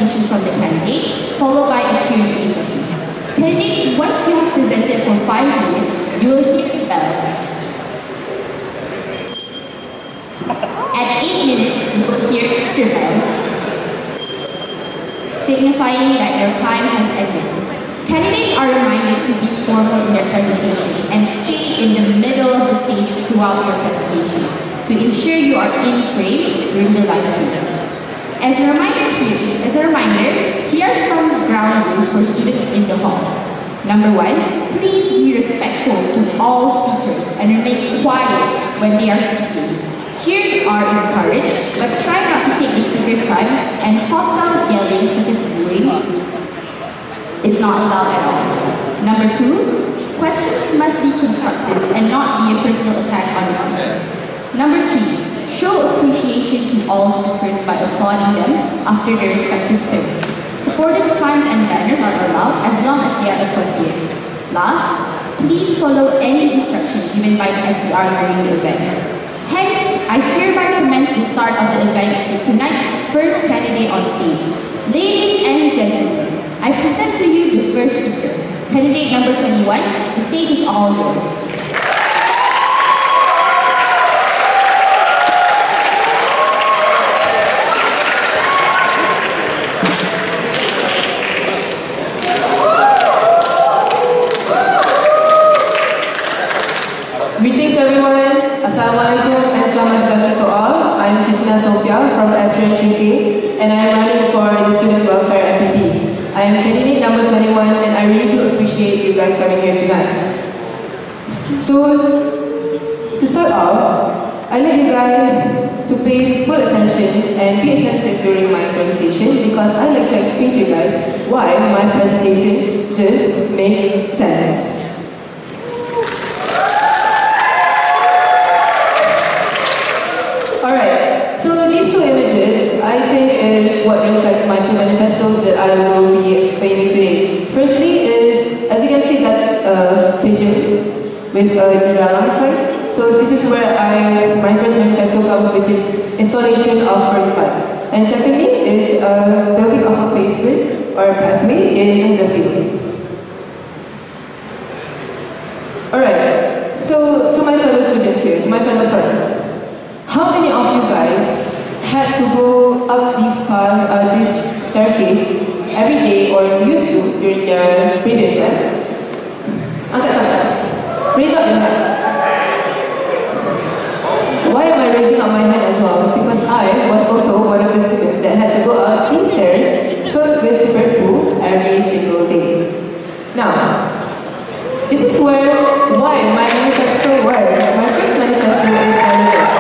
presentation from the candidates, followed by a Q&A session. Candidates, once you have presented for 5 minutes, you will hear a bell. At 8 minutes, you will hear the bell, signifying that your time has ended. Candidates are reminded to be formal in their presentation and stay in the middle of the stage throughout your presentation to ensure you are in frame during the live stream. As a reminder, here are some ground rules for students in the hall. Number 1, please be respectful to all speakers and remain quiet when they are speaking. Cheers are encouraged, but try not to take the speaker's time, and hostile yelling such as booing is not allowed at all. Number 2, questions must be constructive and not be a personal attack on the speaker. Number 3, show appreciation to all speakers by applauding them after their respective turns. Supportive signs and banners are allowed as long as they are appropriate. Last, please follow any instruction given by the SBR during the event. Hence, I hereby commence the start of the event with tonight's first candidate on stage. Ladies and gentlemen, I present to you the first speaker, candidate number 21. The stage is all yours. Greetings everyone, Assalamualaikum and Selamat Sejahtera to all. I'm Kisina Sofia from SRM 3K and I am running for the Student Welfare MPP. I am candidate number 21 and I really do appreciate you guys coming here tonight. So, to start off, I'd like you guys to pay full attention and be attentive during my presentation because I'd like to explain to you guys why my presentation just makes sense. I think is what reflects my 2 manifestos that I will be explaining today. Firstly is, as you can see, that's a pigeon with a diorama sign. So this is where my first manifesto comes, which is installation of bird spikes. And secondly is building of a pavement or pathway in the field. Alright, so to my fellow students here, to my fellow friends, how many of you guys had to go up this staircase every day or used to during their previous year? Angkat. Raise up your hands. Why am I raising up my hand as well? Because I was also one of the students that had to go up these stairs filled with bird poo every single day. Now, this is why my first manifesto is relevant.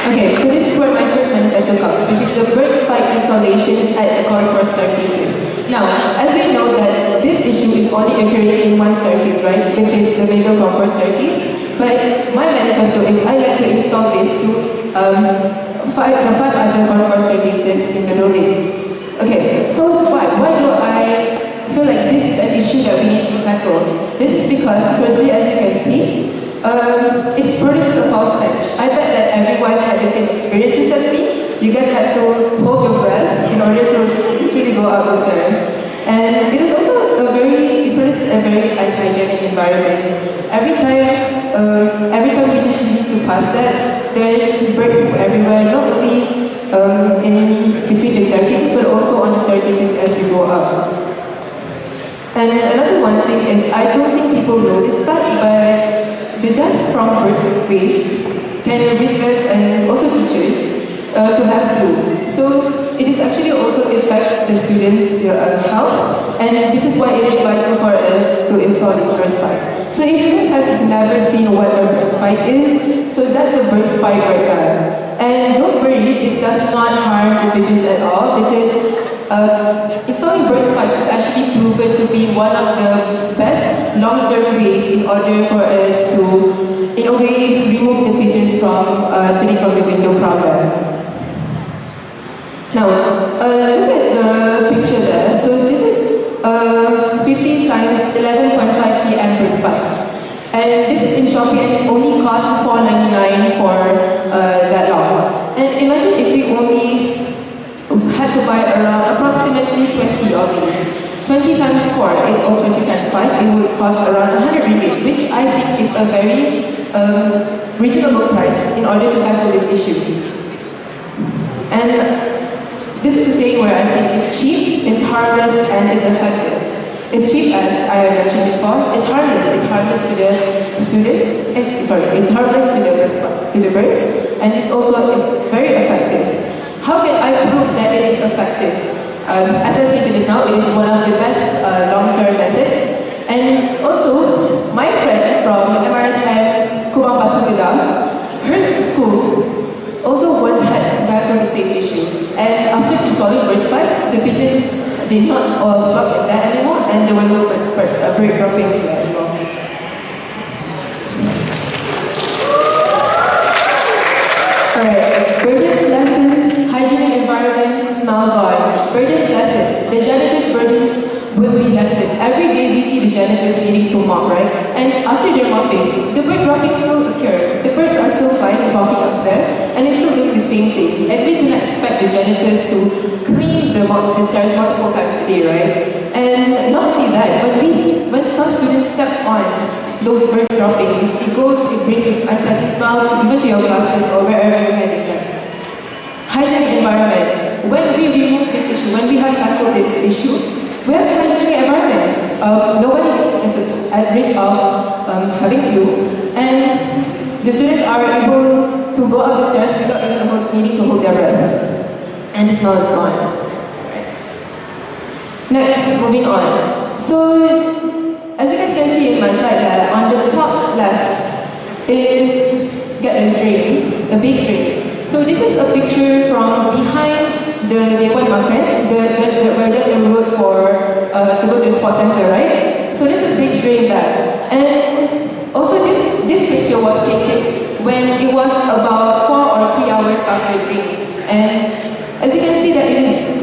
Okay, so this is where my first manifesto comes, which is the bird spike installations at the concourse staircases. Now, as we know that this issue is only occurring in one staircase, right, which is the middle concourse staircase, but my manifesto is I like to install this to the 5 other concourse staircases in the building. Okay, so why do I feel like this is an issue that we need to tackle? This is because, firstly, as you can see, it produces a false stench. I bet that everyone had the same experiences as me. You guys had to hold your breath in order to literally go up the stairs. And it is also it produces a very unhygienic environment. Every time we need to pass that, there is bird poo everywhere, not only in between the staircases, but also on the staircases as you go up. And another one thing is, I don't think people know this fact, but the dust from bird waste can risk us and also teachers to have flu. So it is actually also affects the students' health, and this is why it is vital for us to install these bird spikes. So if you guys have never seen what a bird spike is, so that's a bird spike right there. And don't worry, this does not harm the pigeons at all. This is installing bird spikes is actually proven to be one of the best long-term ways in order for us to, in a way, remove the pigeons from sitting from the window problem. Now, look at the picture there. So this is 50 times 11.5 cm bird spike. And this is in Shopee and it only costs $4.99 for cost around 100 ringgit, which I think is a very reasonable price in order to tackle this issue. And this is a saying where I think it's cheap, it's harmless, and it's effective. It's cheap, as I have mentioned before. It's harmless. It's harmless to the students. It's harmless to the birds, and it's also very effective. How can I prove that it is effective? As I stated just now, it is one of the best long-term methods. And also, my friend from MRSM Kubang Pasutida, her school also once had that on the same issue. And after installing bird spikes, the pigeons did not flock in that anymore, and there were no bird droppings there anymore. Alright, Burden's lesson, hygienic environment, smell gone. Burden's lesson, the janitor's burdens will be lessened. Every day we see the janitors needing to mop, right? And after they're mopping, the bird droppings still occur. The birds are still fine flocking up there, and they're still doing the same thing. And we cannot expect the janitors to clean the stairs multiple times a day, right? And not only that, when some students step on those bird droppings, it brings an unpleasant smell even to your classes or wherever you're heading next. Hygienic environment. When we remove this issue, when we have tackled this issue, we have a hygienic environment. Nobody is at risk of having flu, and the students are able to go up the stairs without even needing to hold their breath. And the smell is gone. Next, moving on. So, as you guys can see in my slide there, on the top left is a drain, a big drain. So this is a picture from behind the Dewan Market, where there's a road to go to the sports center, right? So there's a big drain there. And also this picture was taken when it was about 4 or 3 hours after the rain. And as you can see that it is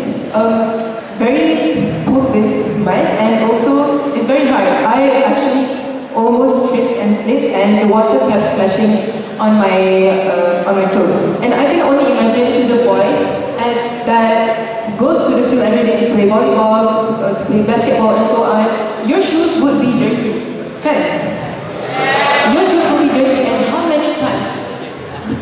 very full with mud, and also it's very hard. I actually almost tripped and slipped, and the water kept splashing on my clothes. And I can only imagine to the boys that goes to the field every day to play volleyball, to play basketball, and so on. Your shoes would be dirty, okay? Your shoes would be dirty, and how many times?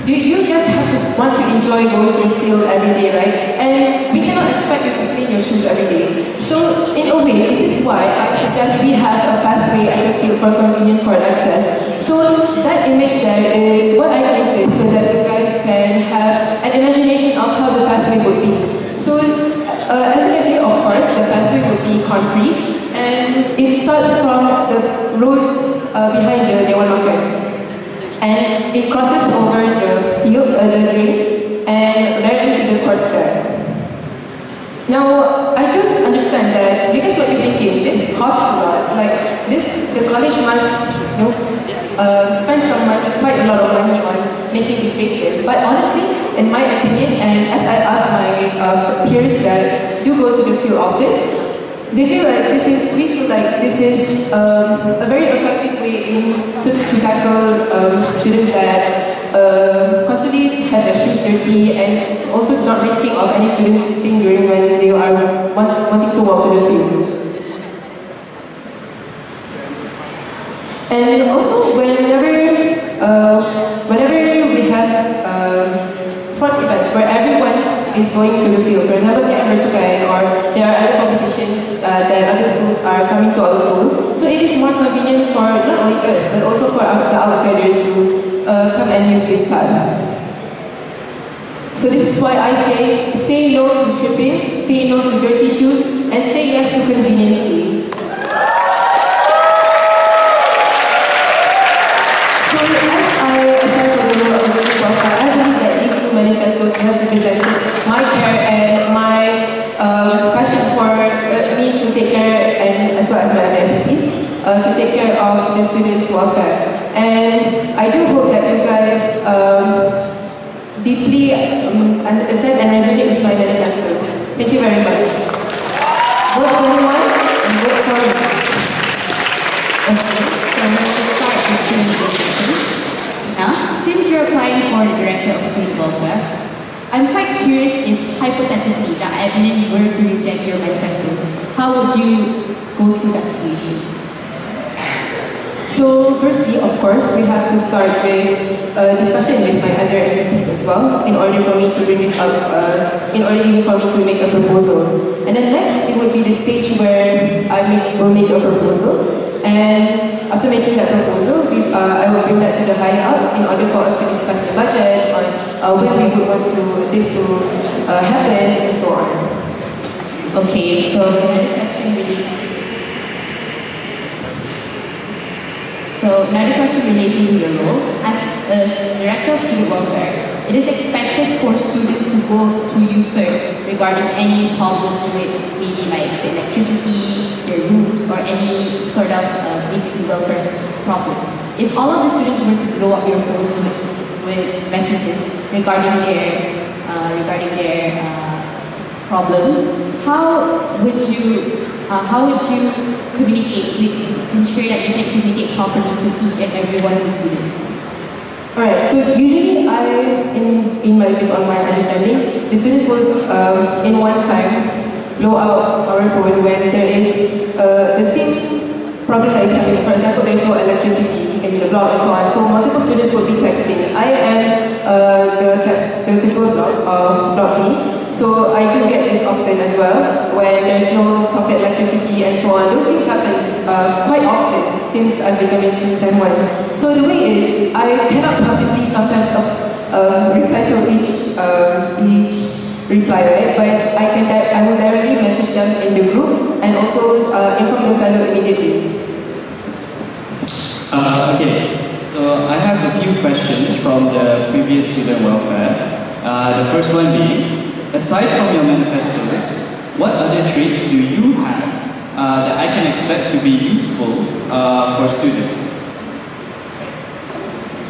You just have to want to enjoy going to the field every day, right? And we cannot expect you to clean your shoes every day. So, in a way, this is why I suggest we have a pathway at the field for convenient court access. So, that image there is what I created so that you guys can have an imagination of how the pathway would be. So, as you can see, of course, the pathway would be concrete, and it starts from the road behind the Dewan Market. And it crosses over the field, the drain, and directly to the courts there. Now, I do understand that you guys might be thinking, this costs a lot. Like, the college must, spend some money, quite a lot of money on making this space here. But honestly, in my opinion, and as I ask my peers that do go to the field often, we feel like this is a very effective way to tackle students that constantly have their shoes dirty, and also not risking of any students slipping during when they are wanting to walk to the field. And also, whenever we have sports events where everyone is going to the field, for example, or there are other competitions that other schools are coming to our school, so it is more convenient for not only us, but also for the outsiders to come and use this path. So this is why I say no to tripping, say no to dirty shoes, and say yes to conveniency. So as I apply for the role of the school welfare, I believe that these two manifestos has represented my care and my passion for me to take care, and as well as my other MPs, to take care of the students' welfare. And I do hope that you guys deeply accept and resonate with my manifestos. Thank you very much. Vote for everyone and vote for me. Okay, so let's start with communication. Now, since you're applying for the Director of Student Welfare, I'm quite curious if hypothetically the admin were to reject your manifestos, how would you go through that situation? So firstly, of course, we have to start with a discussion with my other MPs as well, in order for me to bring this up, in order for me to make a proposal. And then next, it would be the stage where will make a proposal. And after making that proposal, I will bring that to the higher ups in order for us to discuss the budget on when we would want this to happen and so on. Okay, so another question relating to your role as a director of student welfare. It is expected for students to go to you first regarding any problems with maybe like the electricity, their rooms, or any sort of basically welfare problems. If all of the students were to blow up your phones with messages regarding their problems, how would you communicate ensure that you can communicate properly to each and every one of the students? Alright, so usually based on my understanding, the students will in one time blow out our phone when there is the same problem that is happening. For example, there is no electricity in the block and so on. So multiple students will be texting. I am the ketua block of block D. So I do get this often as well, when there's no socket electricity and so on. Those things happen quite often since I've been coming to Sem 1. So the way is, I cannot possibly sometimes reply to each reply, right? But I will directly message them in the group and also inform the fellow immediately. Okay, so I have a few questions from the previous student welfare. The first one being, aside from your manifestos, what other traits do you have that I can expect to be useful for students?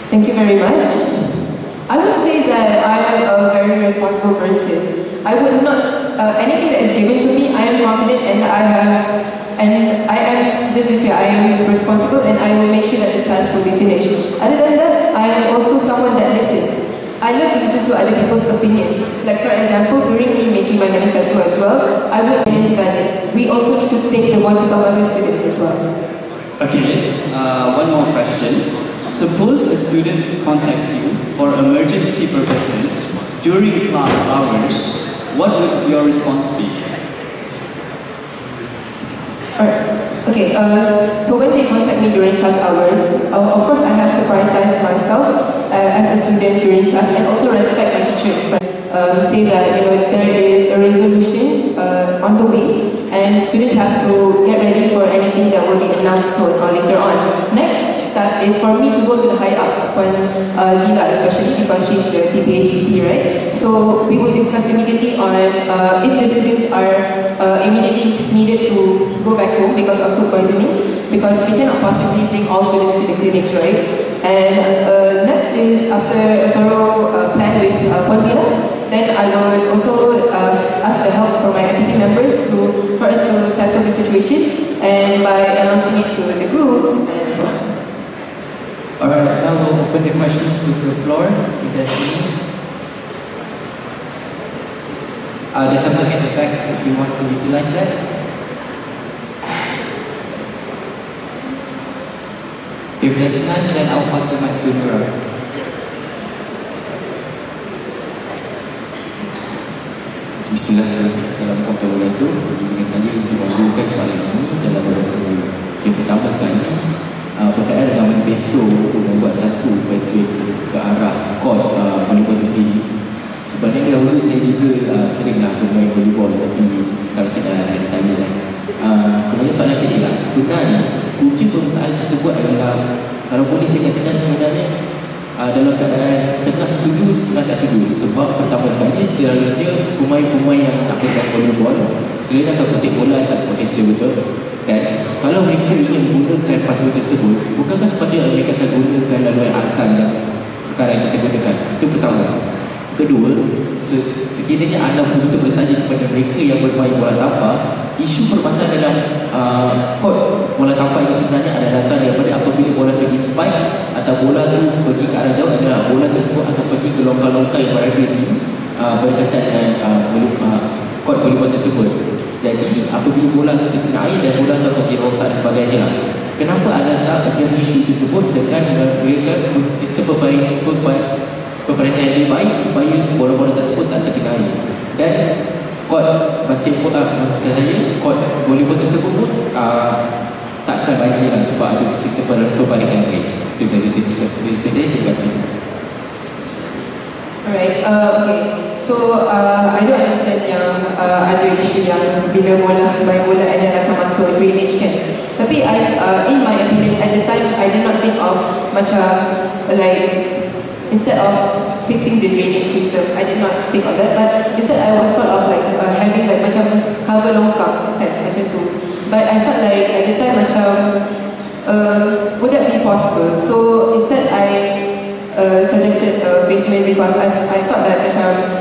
Thank you very much. I would say that I am a very responsible person. I would not, anything that is given to me, I am confident and I am just this way, I am responsible and I will make sure that the task will be finished. Other than that, I am also someone that listens. I love to listen to other people's opinions. Like for example, during me making my manifesto as well, I would opinions valid. We also need to take the voices of other students as well. Okay, one more question. Suppose a student contacts you for emergency purposes during class hours, what would your response be? Alright. Okay, so when they contact me during class hours, of course I have to prioritize myself as a student during class and also respect my teacher. Say that there is a resolution on the way and students have to get ready for anything that will be announced later on. Next step is for me to go to the high ups, Zila especially because she's the TPHP, right? So we will discuss immediately on if the students are immediately needed to go back home because of food poisoning, because we cannot possibly bring all students to the clinics, right? And next is after a thorough plan with Ponzila, then I will also ask the help from my MPP members for us to tackle the situation and by announcing it to the groups and so on. Alright, now we'll open the questions to the floor, if there's any. There's something at the back if you want to utilize that. If there's none, then I'll pass the mic to Nura. Bismillahirrahmanirrahim. Assalamualaikum warahmatullahi wabarakatuh. Dengan saya untuk mengajukan soalan ini dalam bahasa Melayu. Okay, pertama sekali berkaitan dengan manifesto untuk membuat satu pathway ke arah kod volleyball itu sendiri. Sebenarnya dahulu saya juga seringlah bermain volleyball, tapi sekarang kita dah ditanya dah. Kemudian soalan saya ialah, sebenarnya kunci permasalahan tersebut adalah, kalau boleh saya katakan sebenarnya dalam keadaan setengah setuju, setengah tak setuju. Sebab pertama sekali, seharusnya pemain-pemain yang nak main volleyball sebenarnya akan kutip bola dekat sport center, betul? Dan kalau mereka ingin menggunakan pathway tersebut, bukankah sepatutnya mereka akan gunakan laluan asal yang sekarang kita gunakan? Itu pertama. Kedua, sekiranya anda betul-betul bertanya kepada mereka yang bermain bola tampar, isu permasalahan dalam kod bola tampar itu sebenarnya adalah datang daripada apabila bola pergi spike atau bola itu pergi ke arah jauh, adalah bola tersebut akan pergi ke longkang-longkang yang berada di berkaitan dengan kod volleyball tersebut. Jadi apabila bola itu terkena air dan bola itu akan menjadi rosak dan sebagainya lah. kenapa anda tak address isu tersebut dengan sistem pemerintah yang lebih baik supaya bola-bola tersebut tak terkenai. Dan kod basketball maksud saya kod volleyball tersebut pun takkan banjir lah sebab ada sistem perbaikan lain. Itu saja terima kasih. Alright, okay. So, I do understand yang ada isu yang bila main bola and then akan masuk drainage kan. Tapi in my opinion, at the time, I did not think of macam like instead of fixing the drainage system, I did not think of that. But instead, I was thought of like having like macam cover longkang kan, macam tu. But I felt like at the time macam would that be possible? So instead, I suggested pavement because I thought that macam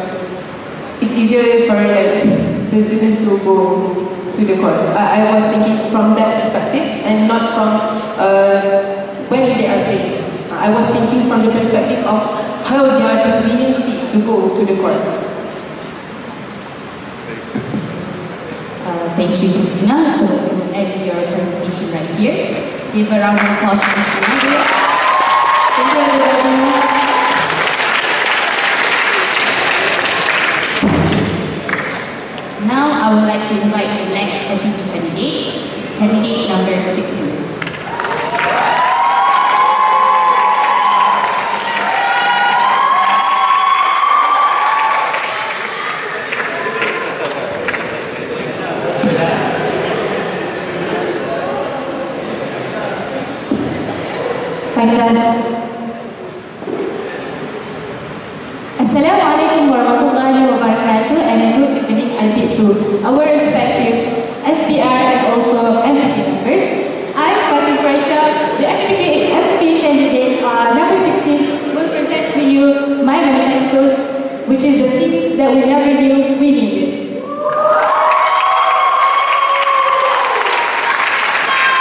it's easier for like the students to go to the courts. I was thinking from that perspective and not from when they are playing. I was thinking from the perspective of how they are convenient to go to the courts. Thank you, Christina. So we will end your presentation right here. Give a round of applause to Nadia. Thank you, everybody. Now I would like to invite the next FPP candidate number 16. Assalamualaikum warahmatullahi wabarakatuh, and good evening I bid to our respective SPR and also MPP members. I'm Fatih Prasha, the FP candidate number 16, will present to you my manifestos, which is the things that we never knew we needed.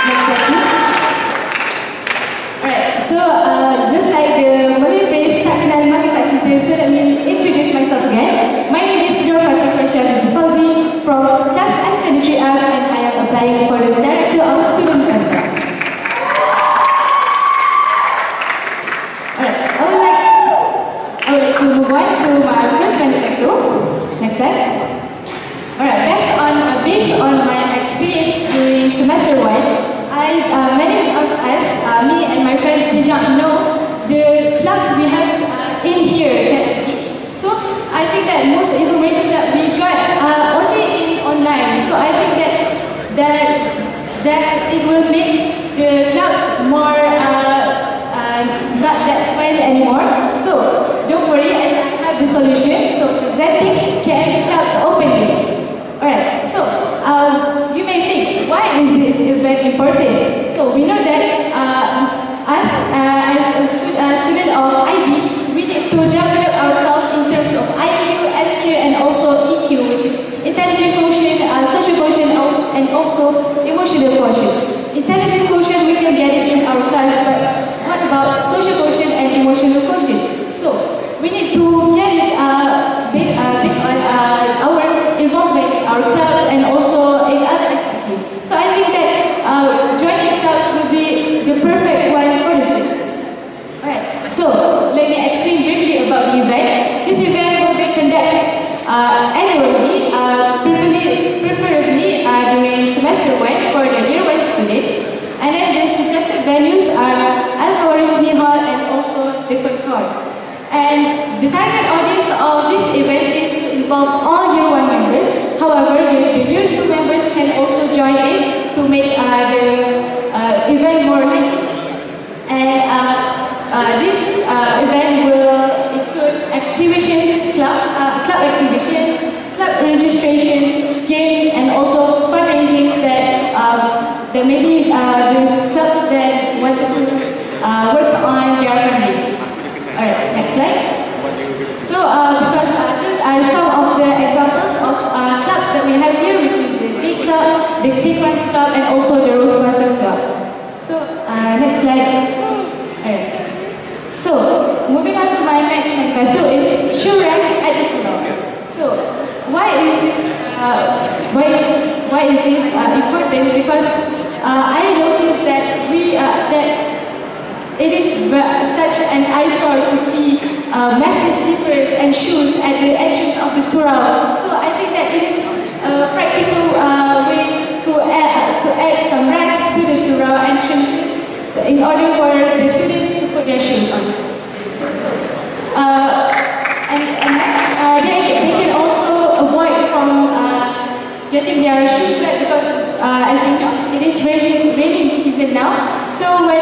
Next slide, please. Alright, so just like the Malay phrase, tak kenal maka tak cinta, so let me introduce myself again. My name is Nur Fatih Prasha binti Fauzi from class S23F, and I am applying for the Director of Student Welfare. Alright, I would like to move on to my first manifesto. Next slide. Alright, based on my experience during semester 1, many of us, me and my friends, did not know the clubs we have in here. So I think that most information that we got only in online. So I think that it will make the clubs more not that fun anymore. So don't worry, as I have the solution. So presenting KMB clubs openly. Alright, so you may think, why is this event important? So we know that us as a student of IB, we need to develop ourselves in terms of IQ, SQ, and also EQ, which is intelligent quotient, social quotient, and also emotional quotient. Intelligent quotient, we can get it in our class, but what about social quotient and emotional quotient? So we need to get it based on our involvement in our clubs and also in other activities. So I think that joining clubs will be the perfect one for the students. Alright, so let me explain briefly about the event. This event will be conducted annually, preferably during semester 1 for the year 1 students. And then the suggested venues are Al-Khawarizmi Hall and also the concourse. And the target audience of this event is to involve all year 1 members. However, the year 2 members can also join in to make the event more lively. And this event will include exhibitions, club exhibitions, club registrations, games, and also fundraisings that maybe there's clubs that want to work on their fundraisings. Alright, next slide. So, because these are some of the examples of clubs that we have here, which is the J Club, the Taekwondo Club, and also the Roastmasters Club. So, next slide. Alright. So, moving on to my next manifesto is shoe rack at the surau. So, why is this important? Because I noticed that such an eyesore to see messy slippers and shoes at the entrance of the surau. So I think that it is a practical way to add some racks to the surau entrances in order for the students to put their shoes on. And next, they can also avoid from getting their shoes wet because, as you know, it is raining season now. So when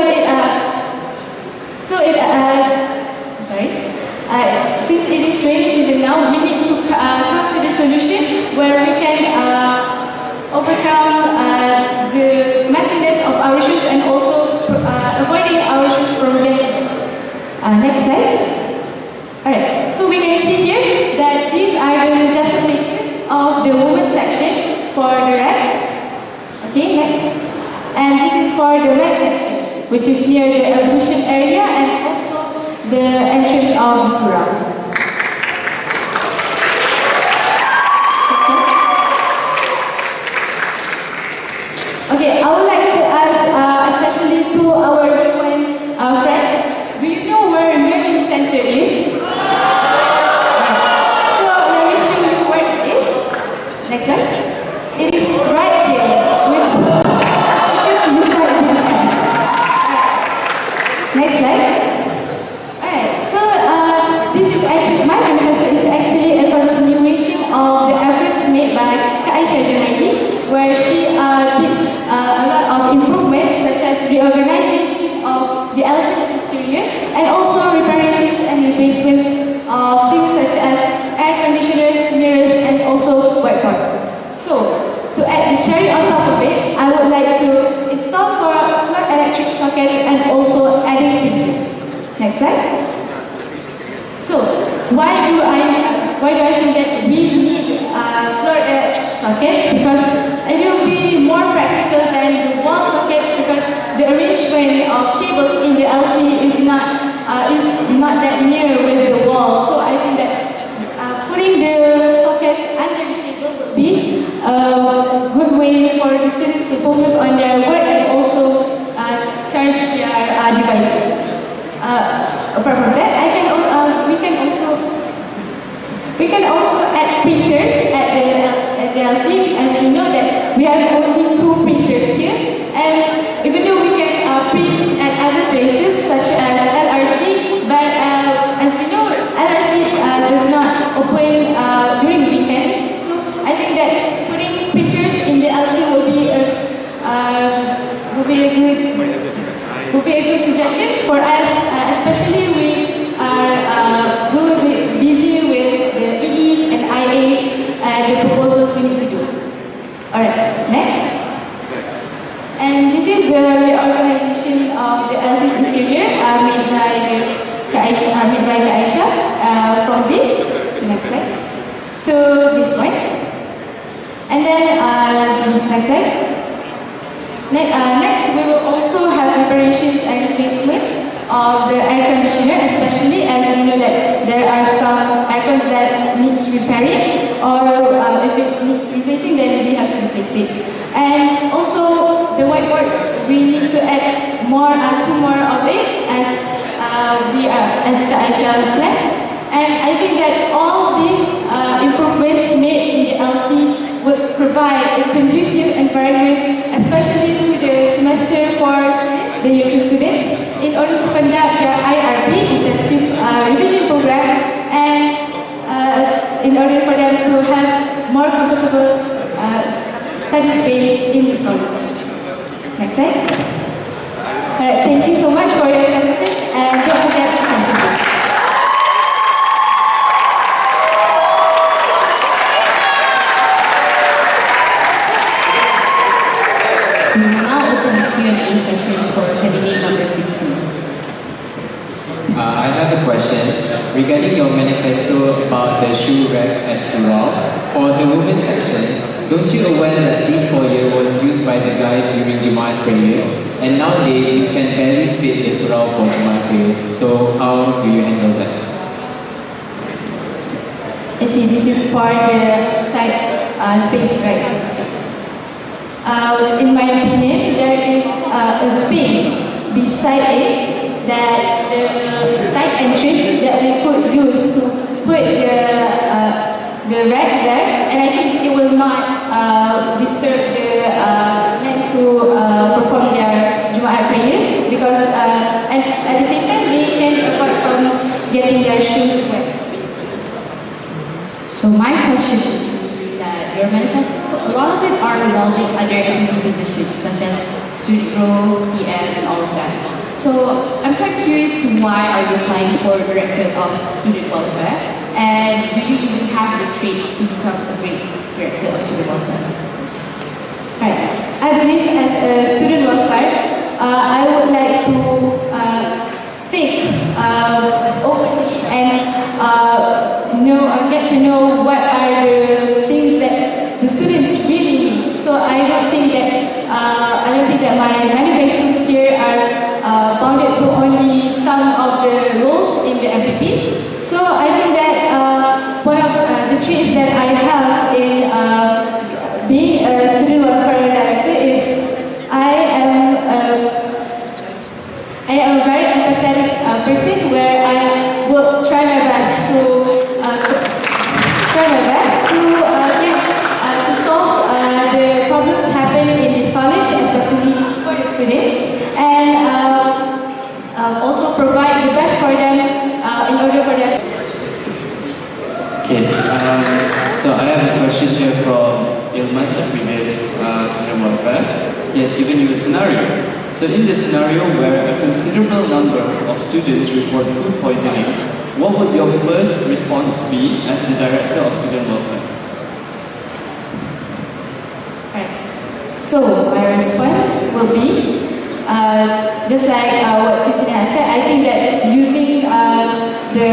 since it is raining season now, we need to come to the solution where we can overcome the messiness of our shoes and also avoiding our shoes from getting wet. Next slide. Alright, so we can see here that these are the suggested places of the women's section for the racks. Okay, next. And this is for the men's section, which is near the ablution area and also the entrance of the surau. Okay, I would like to ask, especially to our women friends, do you know where Learning Center is? So let me show you where it is. Next slide. It is right here, which is beside the class. Next slide. Alright, so this is actually, my manifesto is actually a continuation of the efforts made by Kak Aisyah Jamali, where she did a lot of improvements such as reorganization of the LC's interior and also reparations and replacements of things such as air conditioners, mirrors and also whiteboards. So, to add the cherry on top of it, I would like to install floor electric sockets and also adding printers. Next slide. So, why do I think that we need floor electric sockets? Because it will be more practical than the wall sockets because the arrangement of cables in the LC is not that near with the wall. So I think that putting the sockets under the table would be a good way for the students to focus on their work and also charge their devices. Apart from that, we can also add printers at the LC, as we know that we have only 2 printers here, and even though we can print at other places such as LRC, but as we know, LRC does not open during weekends, so I think that putting printers in the LC will be a good suggestion for us, especially we will be busy with the EEs and IAs and the proposals we need to do. Alright, next. And this is the reorganization of the LC's interior made by Kak Aisyah from this to next slide to this one. And then next slide. Next, we will also have reparations and replacements of the air conditioner, especially as we know that there are some aircons that needs repairing, or if it needs replacing, then we have to replace it. And also the whiteboards, we need to add more, 2 more of it as Kak Aisyah planned. And I think that all these improvements made in the LC would provide a conducive environment, especially to the semester 4 students, the year 2 students, in order to conduct their IRB, intensive revision program, and in order for them to have more comfortable study space in this college. Next slide. Alright, thank you so much for your attention, and don't forget to contribute. We will now open the Q&A session for candidate number 16. I have a question regarding your manifesto about the shoe rack at surau. For the women's section, don't you aware that this foyer was used by the guys during Jemaat prayer, and nowadays we can barely fit the surau for Jemaat prayer. So how do you handle that? I see, this is for the side space, right? In my opinion, there is a space beside it that the side entrance that we could use to put the rack there, and I think it will not disturb the men to perform their Jumaat prayers, because and at the same time they can avoid from getting their shoes wet. So my question is that your manifesto, a lot of it are involving other MPP positions such as student growth, PM, and all of that. So I'm quite curious to why are you applying for Director of Student Welfare, and do you even have the traits to become a great Director of Student Welfare? Right. I believe as a student welfare, I would like to think openly and get to know what are the things that the students really need. So I don't think that my manifestos here are bounded to only some of the roles in the MPP. So I think that one of the traits that I have in being a student welfare director is I am a very empathetic person, where I will try my best to solve the problems happening in this college, especially for the students, and also provide the best for them in order for them. Okay, so I have a question here from Ilman, the previous student welfare. He has given you a scenario. So in this scenario where a considerable number of students report food poisoning, what would your first response be as the Director of Student Welfare? Right. So my response will be, just like what Christina has said, I think that using the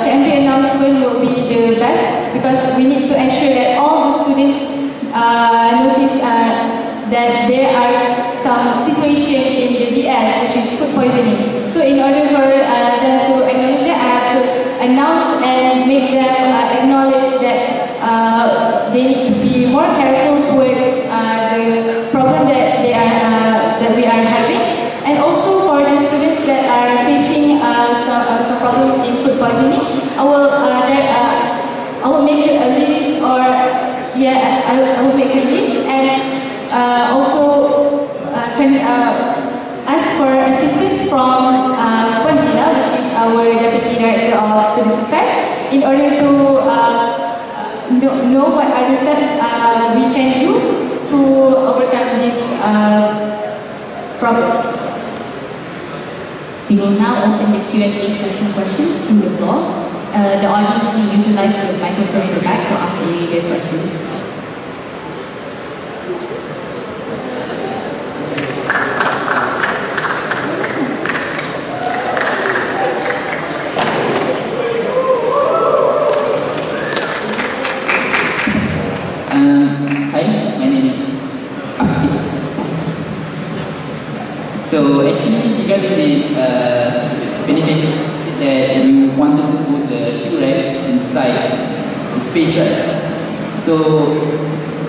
campaign announcement will be the best, because we need to ensure that all the students notice that there are some situation in the DS, which is food poisoning. So in order for them to acknowledge that, I have to announce and make them acknowledge that they need to be more careful towards the problem that we are having. And also for the students that are facing some problems in food poisoning, I will make a list, I will make a list, and also can ask for assistance from Puan Zila, which is our Deputy Director of Students Affairs, in order to know what are the steps we can do to overcome this problem. We will now open the Q&A session questions to the floor. The audience may utilize the microphone in the back to ask related questions. Hi, my name is So actually regarding this benefits that you wanted to put the shoe rack inside the space, right? So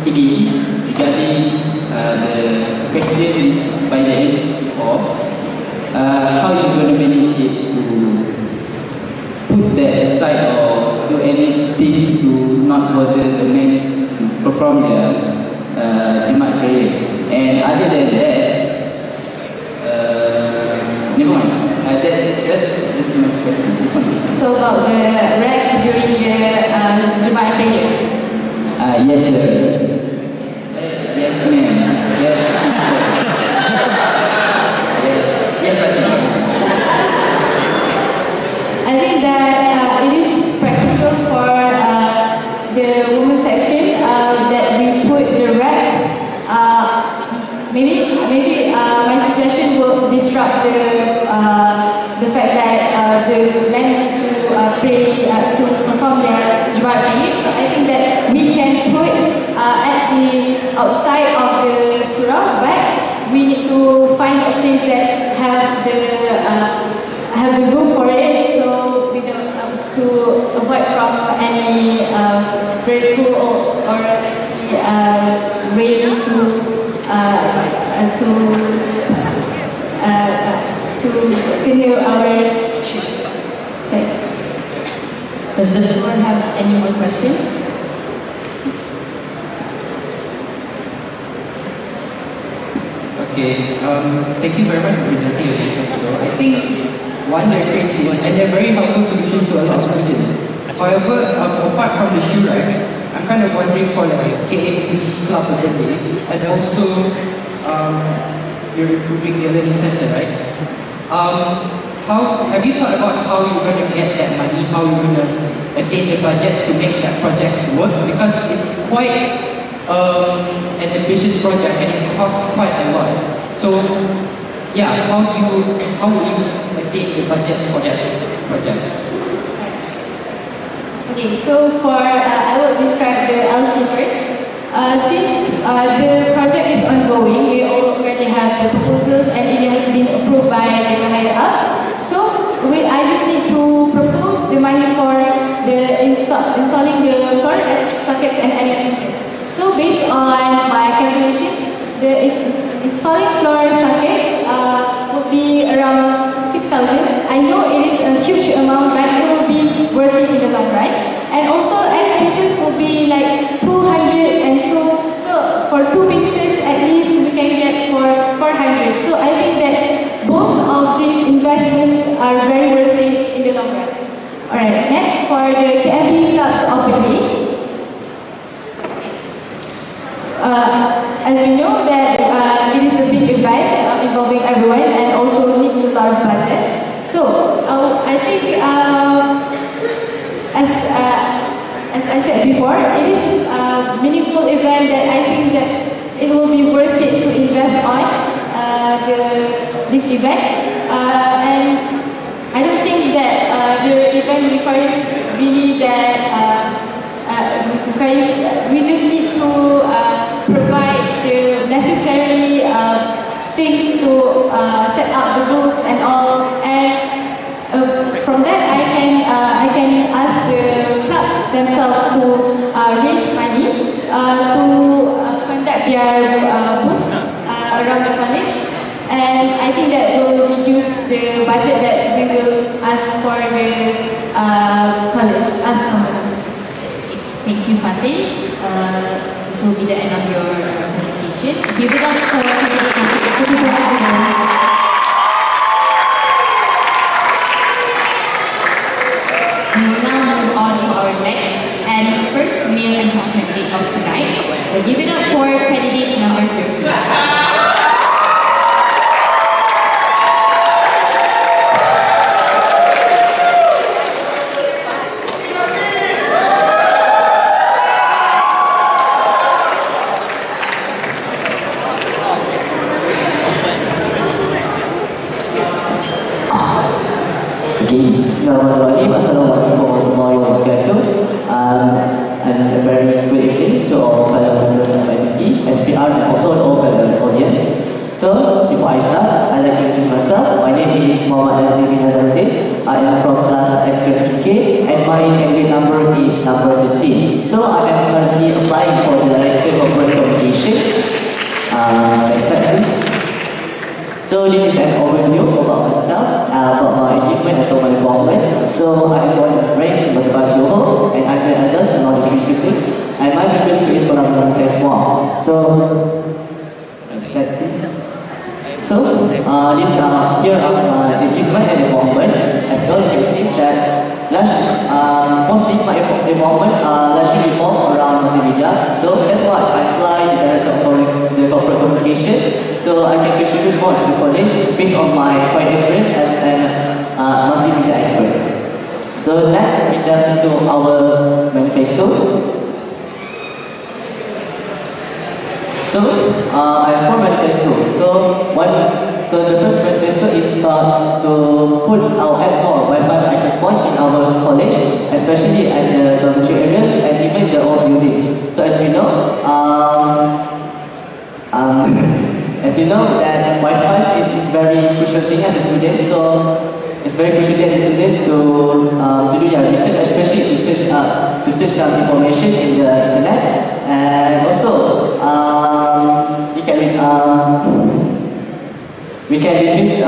again, regarding the question by the end of how you going to manage it to put that aside or do anything to not bother the men to perform their Jumaat prayer. And other than that, never mind. That's just my question. This one. So about the rack during the Jumaat prayer. Yes, sir. Yes, ma'am. Yes, sister. Yes, ma'am. I think that it is practical for the women's section that we put the rack. Maybe my suggestion will disrupt the fact that the men need to pray to perform their Jumaat prayers. So I think that we can put at the outside of the surah, but we need to find a place that have the room for it, so we don't to avoid from any breakthrough or any rain to kena our shoes. So, Does the floor have any more questions? Okay, thank you very much for presenting your manifesto. I think one, they're creative and they're very helpful solutions to a lot of students. However, apart from the shoe rack, I'm kind of wondering for like KAB club of the day, and also you're improving the learning center, right? How have you thought about how you're going to get that money? How you're going to attain the budget to make that project work? Because it's quite an ambitious project and it costs quite a lot. So, yeah, how will you attain the budget for that project? okay, so I will describe the LC first. Since the project is ongoing, we already have the proposals and it has been approved by the higher ups. So I just need to propose the money for installing the floor electric sockets and electric. So based on my calculations, the installing floor sockets would be around 6,000. I know it is a huge amount, but it will be worth it in the long run. And also electricals will be like 200, and so for 2 meters at least we can get for 400. So I think that both of these investments are very worth it in the long run. Alright, next for the KMP Club's Open Day. As we know that it is a big event involving everyone and also needs a lot of budget. So I think as I said before, it is a meaningful event that I think that it will be worth it to invest on this event. And I don't think that the event requires really that we just need to provide the necessary things to set up the booths and all. And from that, I can ask the clubs themselves to raise money to conduct their booths around the college. And I think that will reduce the budget that we will ask for the college, ask from the college. Thank you, Fatin. This will be the end of your presentation. Give it up for candidate number 2. Thank you so much. We will now move on to our next and first male and female candidate of tonight. So give it up for candidate number 3. Bismillahirrahmanirrahim. Assalamualaikum warahmatullahi wabarakatuh. And a very good evening to all fellow members of IPP, SPR, and also all fellow audience. So, before I start, I'd like to introduce myself. My name is Muhammad Azmi bin Hazaruddin. I am from class S23K and my candidate number is number 13. So, I am currently applying for the Director of Corporate Communication. Next slide, please. So this is an overview about myself, about my achievement and also my involvement. So I am born and raised in Batam, Johor, and I'm the eldest among the 3 siblings. And my favorite school is Penang saya semua. So next slide please. So here are my achievement and involvement. As well, you can see that mostly my involvement largely revolve around multimedia. So that's why I applied the Director of the Corporate Communication. So I can contribute more to the college based on my prior experience as a multimedia expert. So next we delve into our manifestos. So I have 4 manifestos. So the first manifesto is to put our add more Wi-Fi access point in our college, especially at the dormitory areas and even the old building. So as we know, that Wi-Fi is very crucial thing as a student. So it's very crucial thing as a student to do your research, especially to search some information in the internet, and also we can reduce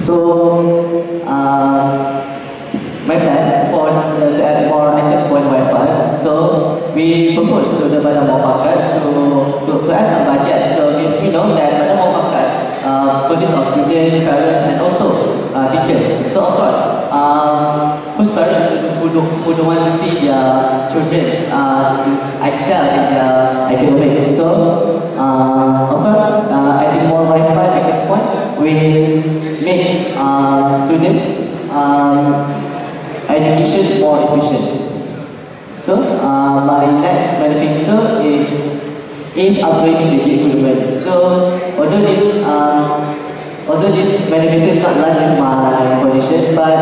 So, my plan for to add more access point Wi-Fi. So we propose to the Badan Muafakat to add some budget. So because we know that Badan Muafakat consists of students, parents, and also teachers. So of course, whose parents who don't want to see their children excel in their academics. So of course, adding more Wi-Fi access point will make students education more efficient. So my next manifesto is upgrading the equipment. So although this manifesto is not large in my position, but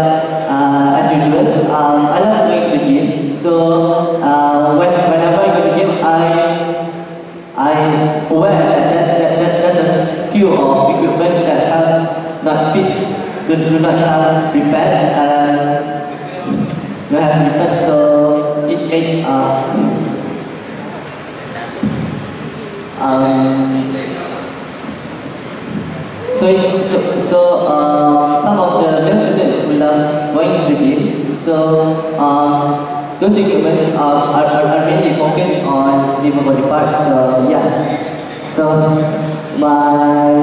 as usual, I love going to the gym. So whenever I go to the gym, I'm aware that there's a few of equipment that have not fixed, do not have repaired. We have repaired, so it made some of the male students will love going to the gym. So those equipments are mainly focused on liver body parts. So yeah. So my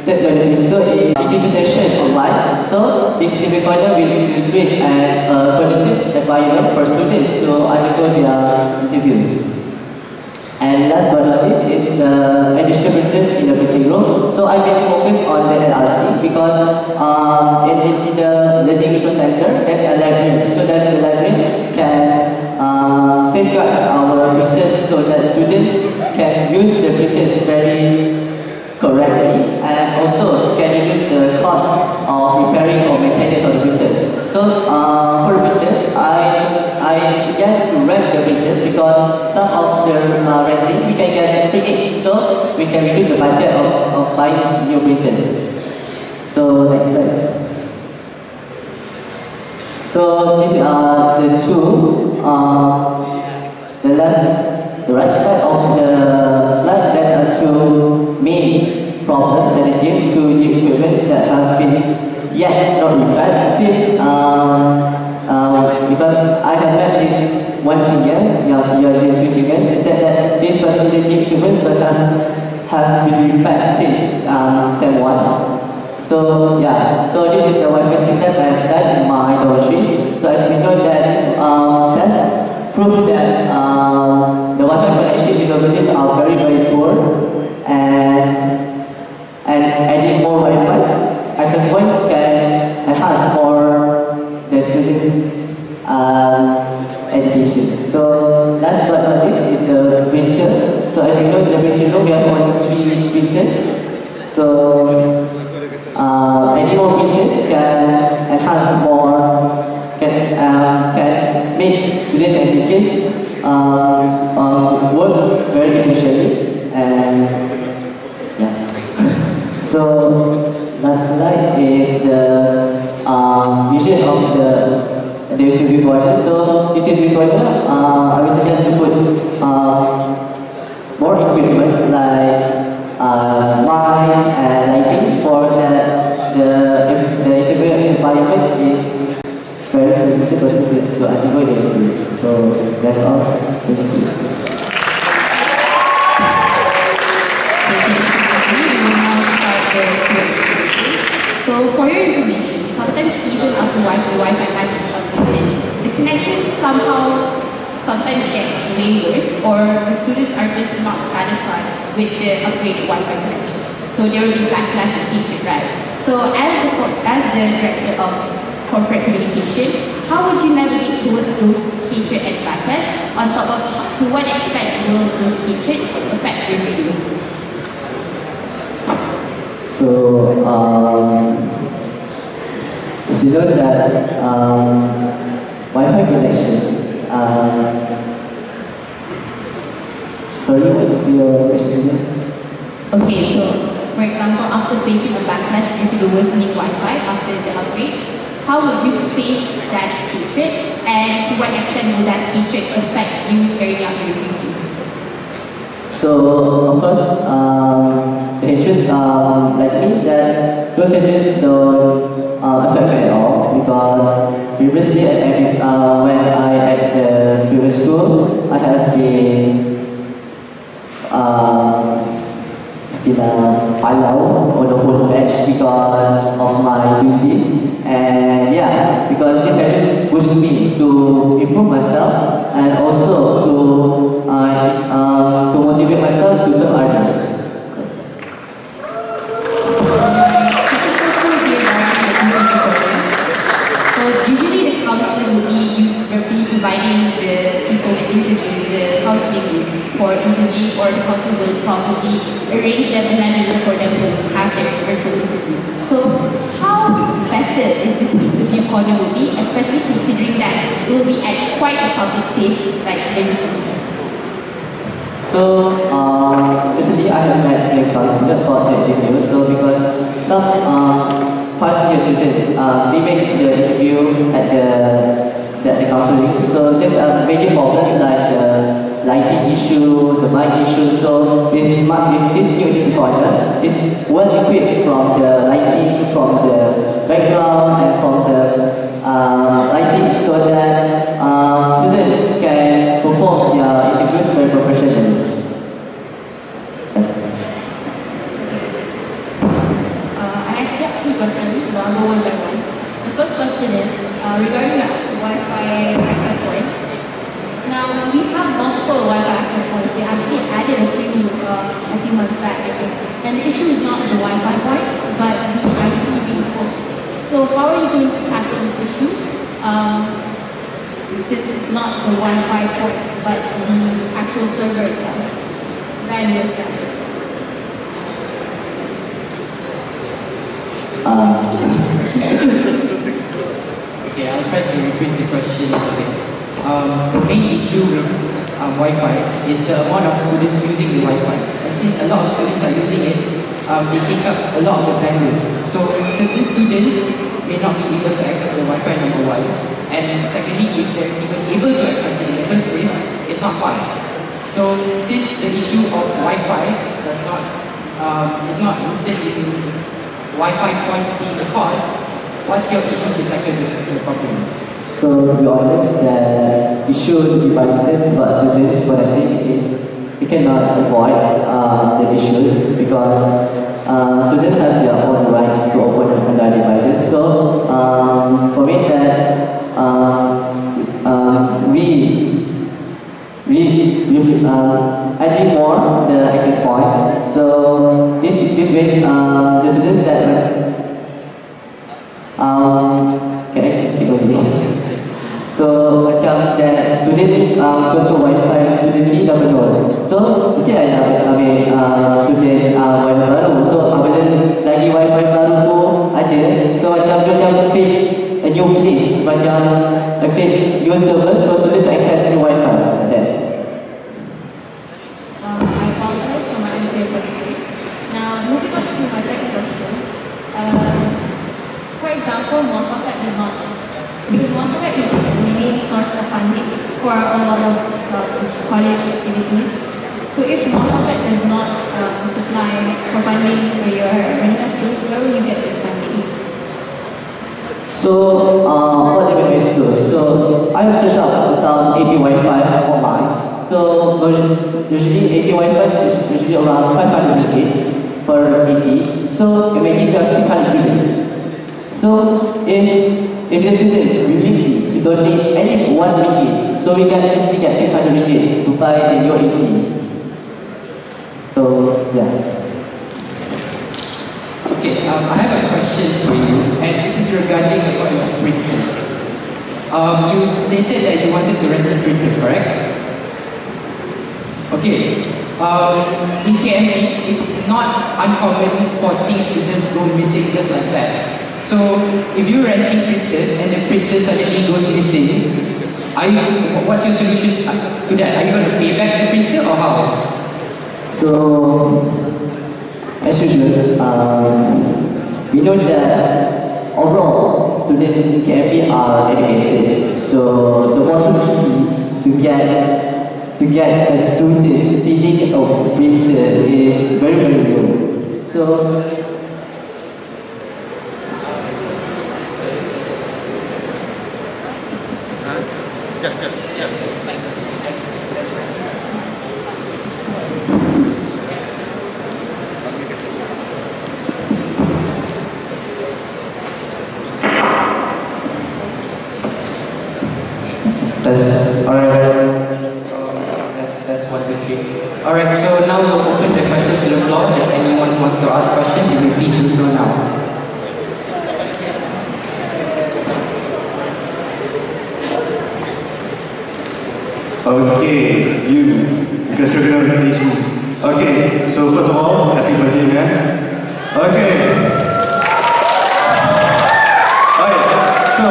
third manifesto is interview session online. So this interview corner will create a conducive environment for students to undergo their interviews. And last but not least is the additional printers in the printing room. So I can focus on the LRC because in the Learning Resource Center there's a library, so that the library can safeguard our printers so that students can use the printers very correctly and also can reduce the cost of repairing or maintenance of the printers. So for the printers, I suggest to rent the printers because some of the renting we can get free ink, so we can reduce the budget of buying new printers. So next slide. So these are the two, the right side of the slide, there are two main problems that are due to the equipment that have been yet not repaired since because I have met this one senior, two seniors, they said that this particular equipment have been repaired since SEM 1. So yeah, so this is the Wi-Fi speed test I have done in my dormitories. So as we know that this test proves that the Wi-Fi connections in dormitories are very poor, and adding more Wi-Fi access points can enhance more the students' education. So last but not least is the printer. So as you know, in the printer room we have only 3 printers. So any more printers can enhance more, can make students and teachers work very efficiently. And yeah. So last slide is the vision of the FTV border. So this is recorder. I would suggest to put more equipment like mics and lightings for the interview environment is very conducive to undergo the interview. So that's all. Thank you. So for your information, sometimes even after Wi-Fi has been upgraded, the connections sometimes get way worse, or the students are just not satisfied with the upgraded Wi-Fi connection. So there will be backlash and hatred, right? So as the director of corporate communication, how would you navigate towards those hatred and backlash? On top of to what extent will those hatred affect your videos? So, as you know that Wi-Fi connections, sorry, what's your question? Okay, so for example, after facing a backlash due to the worsening Wi-Fi after the upgrade, how would you face that hatred, and to what extent will that hatred affect you carrying out your duty? So, of course, the the hatred, like me, that those hatreds don't affect me at all because previously when I at the previous school, I have been palau on the whole batch because of my duties, and yeah, because this hatred pushed me to improve myself and also to motivate myself to serve others. Second question would be regarding the interview program. So usually the counselors will be providing the people with interviews, the counseling group for interviewing, or the counselor will probably arrange them and then for them to have their virtual interview. So how effective is this interview corner will be, especially considering that it will be at quite a public place like the recent. So recently I have met a counselor for the interview. So because some first year students they make the interview at the counseling. So there's a major problems like the lighting issues, the mic issues. So if this new interview corner is well equipped from the lighting, from the background, and from the lighting, so that students can perform their interviews very professionally. Yes. I actually have two questions, but I'll go one by one. The first question is regarding the Wi-Fi access points. Now, we have multiple Wi-Fi access points. They actually added a few months back, I think. And the issue is not the Wi-Fi points, but the IP being full. So how are you going to tackle this issue? Since it's not the Wi-Fi points, but the actual server itself. Bandwidth. Okay, I'll try to rephrase the question this way. The main issue with Wi-Fi is the amount of students using the Wi-Fi. And since a lot of students are using it, they take up a lot of the bandwidth. So certain students may not be able to access the Wi-Fi, number one. And secondly, if they're even able to access it in the first place, it's not fast. So since the issue of Wi-Fi is not rooted in Wi-Fi points being the cause, what's your issue to tackle this problem? So to be honest, the issue of the devices but students, what I think is we cannot avoid the issues because students have their own rights to open their devices. So for me that we adding more the access point. So this way the students that can I speak English? So macam that student contoh Wi-Fi student ni dah penuh. So mesti ada student Wi-Fi baru. So apabila selagi Wi-Fi baru tu ada, so macam dia macam create a new place, macam create new servers for student to access new Wi-Fi like that. I apologize for my unclear question. Now, moving on to my second question. For example, Manifesto is not, because Manifesto is the main source of funding for a lot of college activities. So if Manifesto does not supply for funding for your manifestos, where will you get this funding? So what are the manifestos? So I have searched up some AP Wi-Fi online. So usually AP Wi-Fi is usually around 500 ringgit per AP. So imagine you have 600 students. So if the student is willing to donate at least 1 ringgit, so we can at least get 600 ringgit to buy the new AP. So yeah. Okay, I have a question for you, and this is regarding about your printers. You stated that you wanted to rent the printers, correct? Okay. In KMP, it's not uncommon for things to just go missing just like that. So, if you're renting printers and the printer suddenly goes missing, what's your solution to that? Are you going to pay back the printer or how? So, as usual, we know that overall students in KMP are educated. So, the possibility to get a student stealing a printer is very, very low. So That's 1, 2, 3. Alright, so now we'll open the questions to the floor. If anyone wants to ask questions, you may please do so now. Okay, you, because you're gonna replace me. Okay, so first of all, happy birthday, man. Okay. Alright, so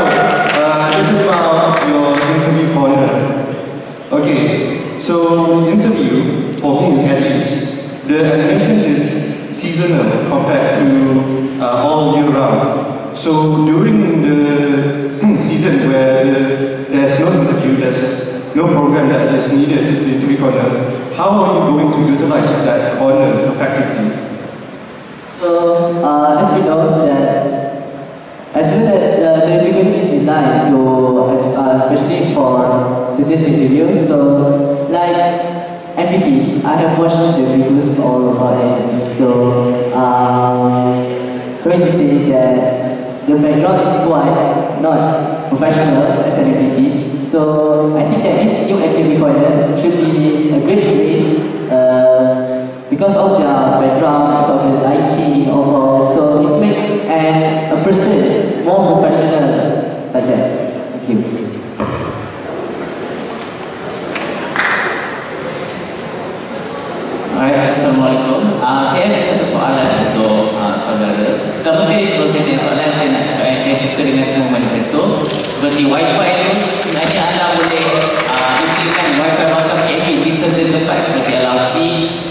this is about your interview corner. Okay, so interview, for me at least, the animation is seasonal compared to all year round. So during the season where there's no interview, there's no program that is needed in the interview corner, how are you going to utilize that corner effectively? So, as we know that the interview is designed to, especially for students interviews. So, like MVPs, I have watched the videos all about MVPs. So it is that the background is quite not professional as an MVP. So I think that this new activity corner should be a great place because of their background, because of the lighting overall. So it's make a person more professional like that. Thank you. Alright, Assalamualaikum. Saya ada satu soalan untuk saudara. Pertama sekali sebelum saya tanya soalan, saya nak cakap yang saya suka dengan semua manifesto. Seperti Wi-Fi itu, sebenarnya anda boleh implementkan Wi-Fi wakaf KV di certain tempat seperti LRC.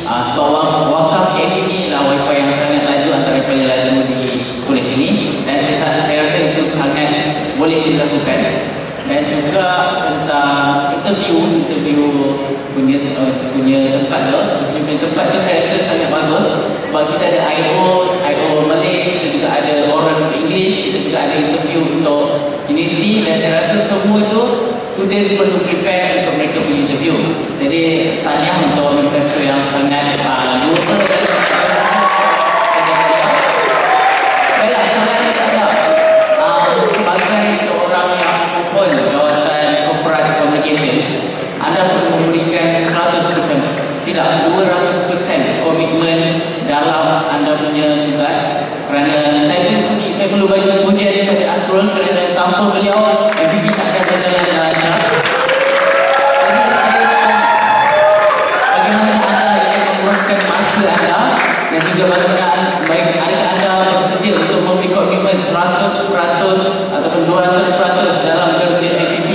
Sebab wakaf KV ini adalah Wi-Fi yang sangat laju, antara yang paling laju di kolej ini. Dan saya rasa itu sangat boleh dilakukan. Dan juga tentang interview punya tempat tu, punya tempat tu saya rasa sangat bagus sebab kita ada IO Malay, kita juga ada oral untuk English, kita juga ada interview untuk universiti, dan saya rasa semua tu student perlu prepare untuk mereka punya interview. Jadi tahniah untuk manifesto yang sangat luar dan baiklah, soalan saya tak siap. Sebagai seorang yang pun jawatan corporate communication, anda perlu memberikan 100%, tidak 200% komitmen dalam anda punya tugas. Kerana saya perlu bagi pujian kepada Asrul kerana tanpa beliau MPB takkan berjalan dengan lancar. Jadi saya tanya, bagaimana anda ingin menguruskan masa anda dan juga bagaimana adakah anda bersedia untuk memberi komitmen 100% ataupun 200% dalam kerja MPB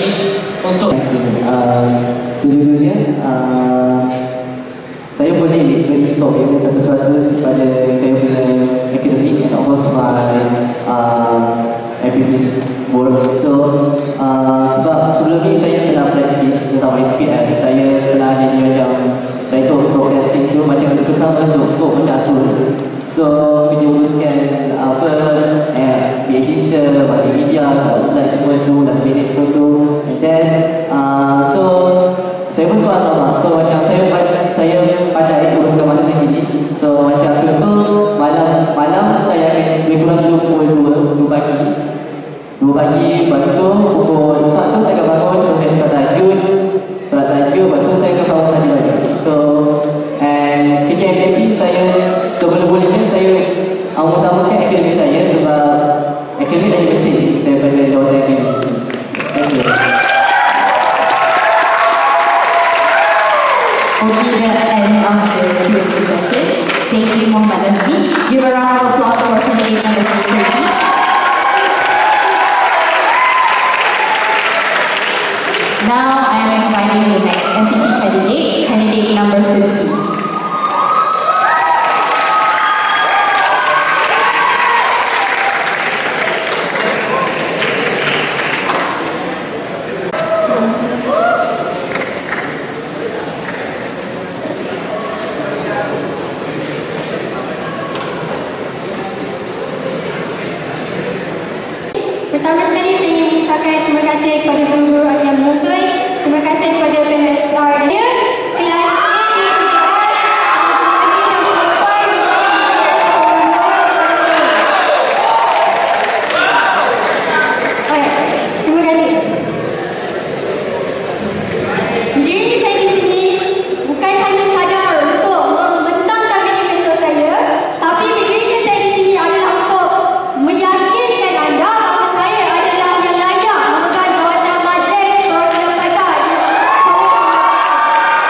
untuk sejujurnya saya boleh beri komitmen 100% pada saya punya akademik and also my activist work. So sebab sebelum ni saya pernah praktis bersama SPM, saya pernah jadi macam director broadcasting tu, macam bersama untuk scope macam Asrul. So kita uruskan PA system, multimedia, slide semua tu, last minute semua tu, and then so saya pun suka sama. So macam saya pandai uruskan masa sendiri. So macam contoh malam saya akan lebih kurang pukul 2 pagi. Lepas tu pukul 4 tu saya akan bangun. So saya solat tahajud. Lepas tu saya akan bawa saja balik. So and kerja akademik saya sebelum-bolehnya saya utamakan akademik saya sebab akademik lebih penting daripada jawatan akademik. Pertama sekali saya ingin mengucapkan terima kasih kepada guru-guru yang menuntut. Terima kasih kepada panel SPR dan kelas terima kasih. Berdiri saya di sini bukan hanya sekadar untuk membentangkan manifesto saya, tapi berdiri saya di sini adalah untuk meyakinkan anda bahawa saya adalah yang layak memegang jawatan majlis perwakilan pelajar di Kolej.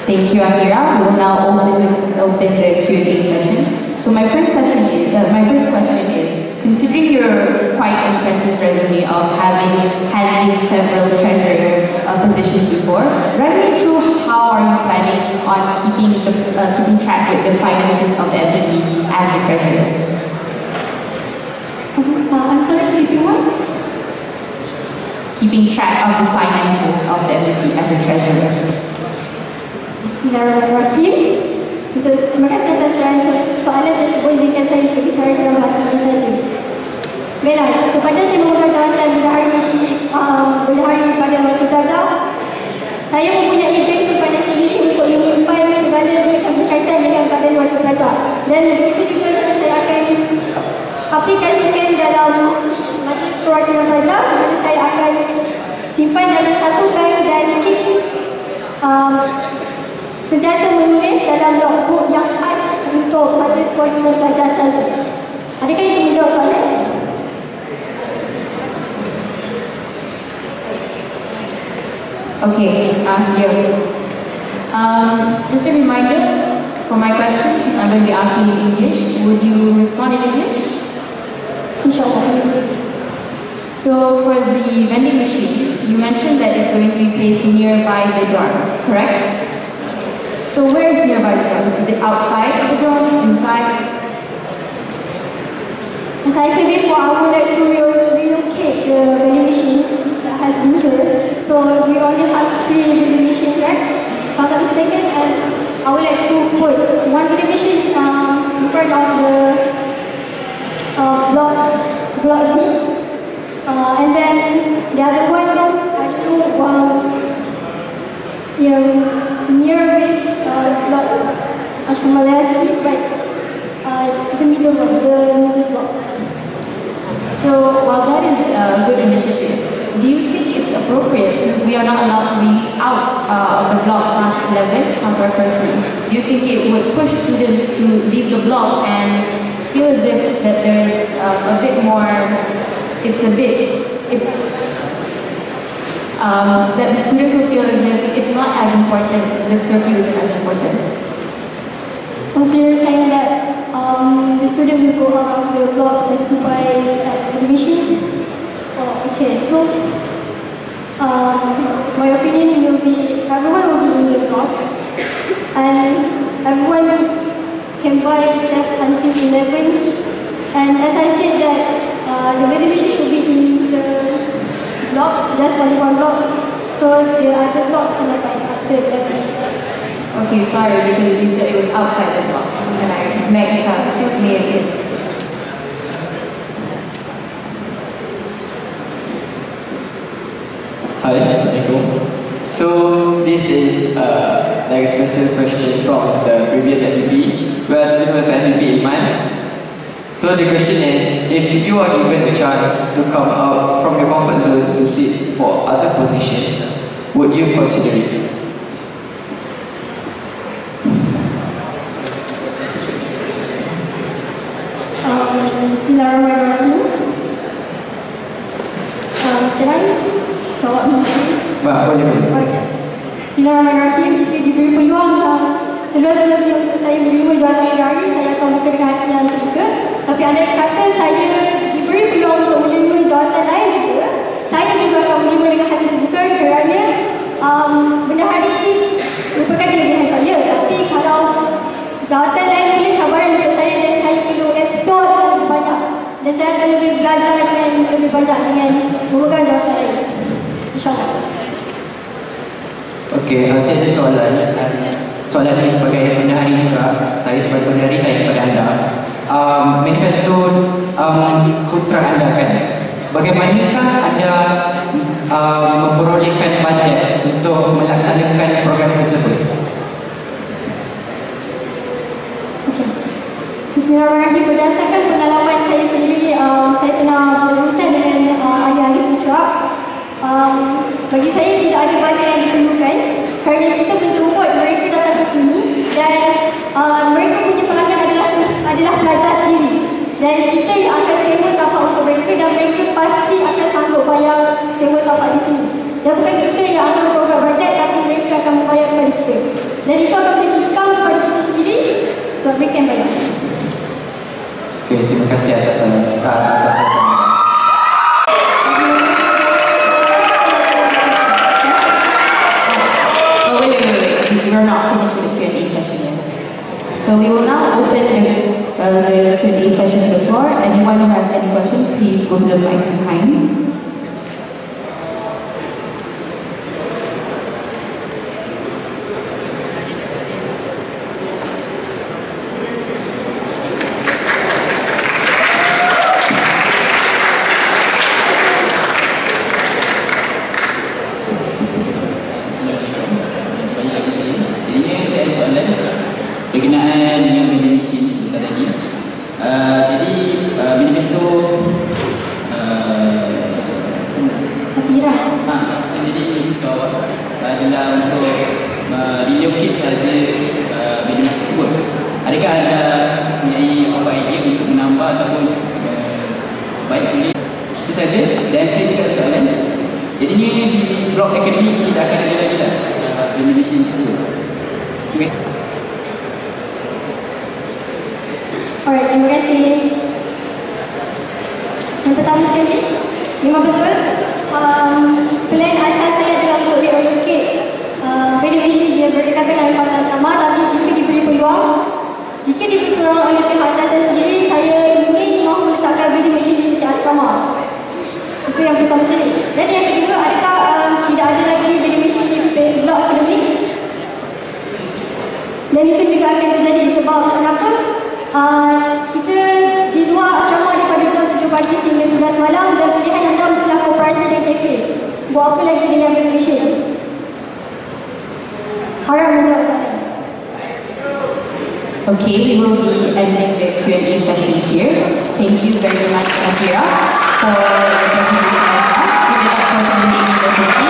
Thank you, Akira. We will now open the Q&A session. So my first question is, considering your quite impressive resume of handling several treasurer positions before, run me through how are you planning on keeping track with the finances of the FDP as the treasurer? I'm sorry, if you want. Keeping track of the finances of the FDP as a treasurer. Bismillahirrahmanirrahim. Terima kasih atas soalan tersebut. Izinkan saya untuk bicara dalam bahasa Melayu saja. Baiklah, sepanjang saya memegang jawatan berdahari pada waktu pelajar, saya mempunyai bank simpanan sendiri untuk menyimpan segala duit yang berkaitan dengan badan waktu pelajar. Dan begitu juga saya akan aplikasikan dalam majlis perwakilan pelajar, di mana saya akan simpan dalam satu bank dan sentiasa menulis dalam logbook yang khas untuk majlis perwakilan pelajar sahaja. Adakah itu menjawab soalan? Okay, just a reminder for my questions, I'm going to be asking in English. Would you respond in English? InsyaAllah. So for the vending machine, you mentioned that it's going to be placed nearby the dorms, correct? So where is nearby the dorms? Is it outside of the dorms, inside? As I said before, I would like to relocate the vending machine that has been here. So we only have 3 vending machines here, if I'm not mistaken, and I would like to put one vending machine in front of the block D, and then the other one, I don't know, near with block Ashmalayati, but the middle block. So while that is a good initiative, do you think it's appropriate, since we are not allowed to be out of the block past 11, past our curfew, do you think it would push students to leave the block and feel as if that there is a bit more, that the students will feel as if it's not as important, this curfew isn't as important? So you're saying that the student will go out of the block just to buy admission? Oh, okay, so my opinion will be everyone will be in the block and everyone can buy just until 11, and as I said that the admission should be in the block, just only one block, so the other block cannot buy after 11. Okay, sorry, because you said it was outside the block, and I magnified it. Hi, Assalamualaikum. So this is like a special question from the previous FDP, where we have FDP in mind. So the question is, if you are given a chance to come out from your comfort zone to sit for other positions, would you consider it? Bismillahirrahmanirrahim. Can I jawab mungkin? Boleh. Okay. Bismillahirrahmanirrahim. Jika diberi peluang seluas-luasnya untuk saya menerima jawatan negara, saya akan buka dengan hati yang terbuka. Tapi andai kata saya diberi peluang untuk menerima jawatan lain juga, saya juga akan menerima dengan hati terbuka kerana benda hari merupakan kelebihan saya. Tapi kalau jawatan lain boleh cabaran untuk saya dan saya perlu explore lebih banyak, dan saya akan lebih belajar dengan lebih banyak dengan memegang jawatan lain, InsyaAllah. Okey, saya ada soalan ini sebagai pendahari juga. Saya sebagai pendahari tanya kepada anda, manifesto putra anda kan, bagaimanakah anda memperolehkan bajet untuk melaksanakan program tersebut? Bismillahirrahmanirrahim. Berdasarkan pengalaman saya sendiri, saya pernah berurusan dengan ahli-ahli putra. Bagi saya tidak ada bajet yang diperlukan kerana kita menjemput mereka datang ke sini dan mereka punya pelanggan adalah pelajar sendiri, dan kita yang akan sewa tapak untuk mereka dan mereka pasti akan sanggup bayar sewa tapak di sini, dan bukan kita yang akan program bajet tapi mereka akan akan membayar kepada kita. Dan itu akan menjadi income kepada kita sendiri sebab mereka yang bayar. Okay, terima kasih atas soalan. Oh, wait. We're not finished with the Q&A session yet. So we will now open the Q&A session to the floor. Anyone who has any questions, please go to the mic behind. Berkenaan dengan vending machine sebentar tadi. Jadi manifesto jadi manifesto awak adalah untuk relocate sahaja vending machine tersebut. Adakah ada mempunyai apa idea untuk menambah ataupun baik boleh itu saja. Dan saya juga ada soalan. Jadinya di blok akademik kita akan ada lagi lah vending machine tersebut. Terima kasih. Alright, terima kasih. Yang pertama sekali, memang betul. Plan asas saya adalah untuk relocate vending machine dia berdekatan dengan kawasan asrama, tapi jika diberi peluang oleh pihak atas saya sendiri, saya ingin mahu meletakkan vending machine di setiap asrama. Itu yang pertama sekali. Dan yang kedua, adakah tidak ada lagi vending machine di blok akademik? Dan itu juga akan terjadi sebab kenapa? Kita di luar asrama daripada jam 7 pagi sehingga 11 malam dan pilihan anda mestilah koperasi dan kafe. Buat apa lagi dengan vending machine? Harap menjawab soalan. Okay, we will be ending the Q&A session here. Thank you very much, Akira, for the presentation of that. Give it up for Founding University.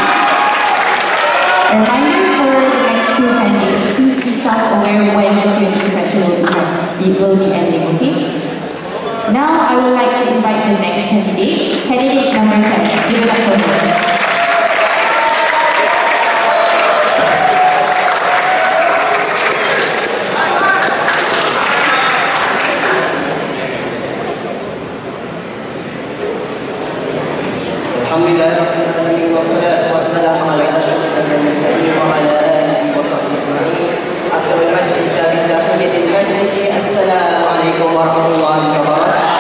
A reminder for the next two candidates, please be self-aware when the Q&A session will be ending, okay? Now, I would like to invite the next candidate, candidate number 10. Give it up for her. Alhamdulillah, wassalatu wassalamu ala asyrafil mursalin wa ala alihi wa sahbihi ajma'in. Afdal majlis bi tahiyatil majlis. Assalamu alaikum warahmatullahi wabarakatuh.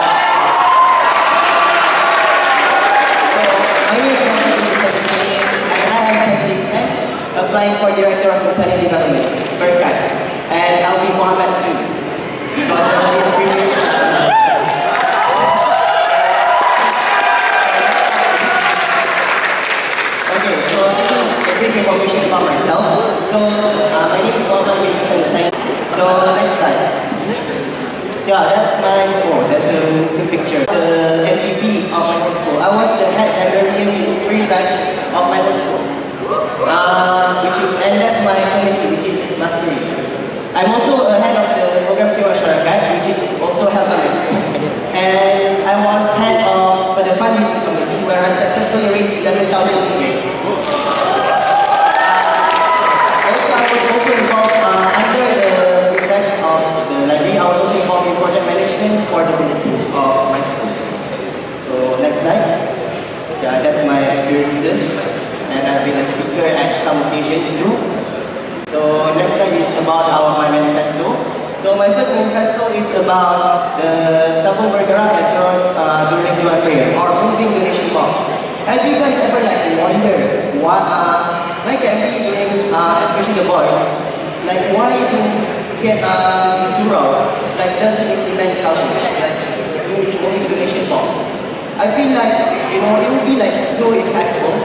My name is Manifesto Night, and I am candidate 10 applying for Director of Insanity Development, Berkat. And I'll be Muhammad too, because I will be a previous. Brief information about myself. So, my name is Muhammad bin Hussein. So, next slide. So, that's that's a missing picture. The MVPs of my old school. I was the head librarian in 3 branches of my old school. And that's my committee, which is mastery. I'm also a head of the program Kiwa Syarakat, which is also held at my school. And I was head of the fundraising committee, where I successfully raised 11,000 ringgit. I was also involved in project management for the ability of my school. So next slide. Yeah, that's my experiences, and I've been a speaker at some occasions too. So next slide is about my manifesto. So my first manifesto is about the tabung bergerak as during Jumat prayers or moving donation box. Have you guys ever wonder why can we during especially the boys why do get surau doesn't implement culture moving donation box? I feel it would be so impactful,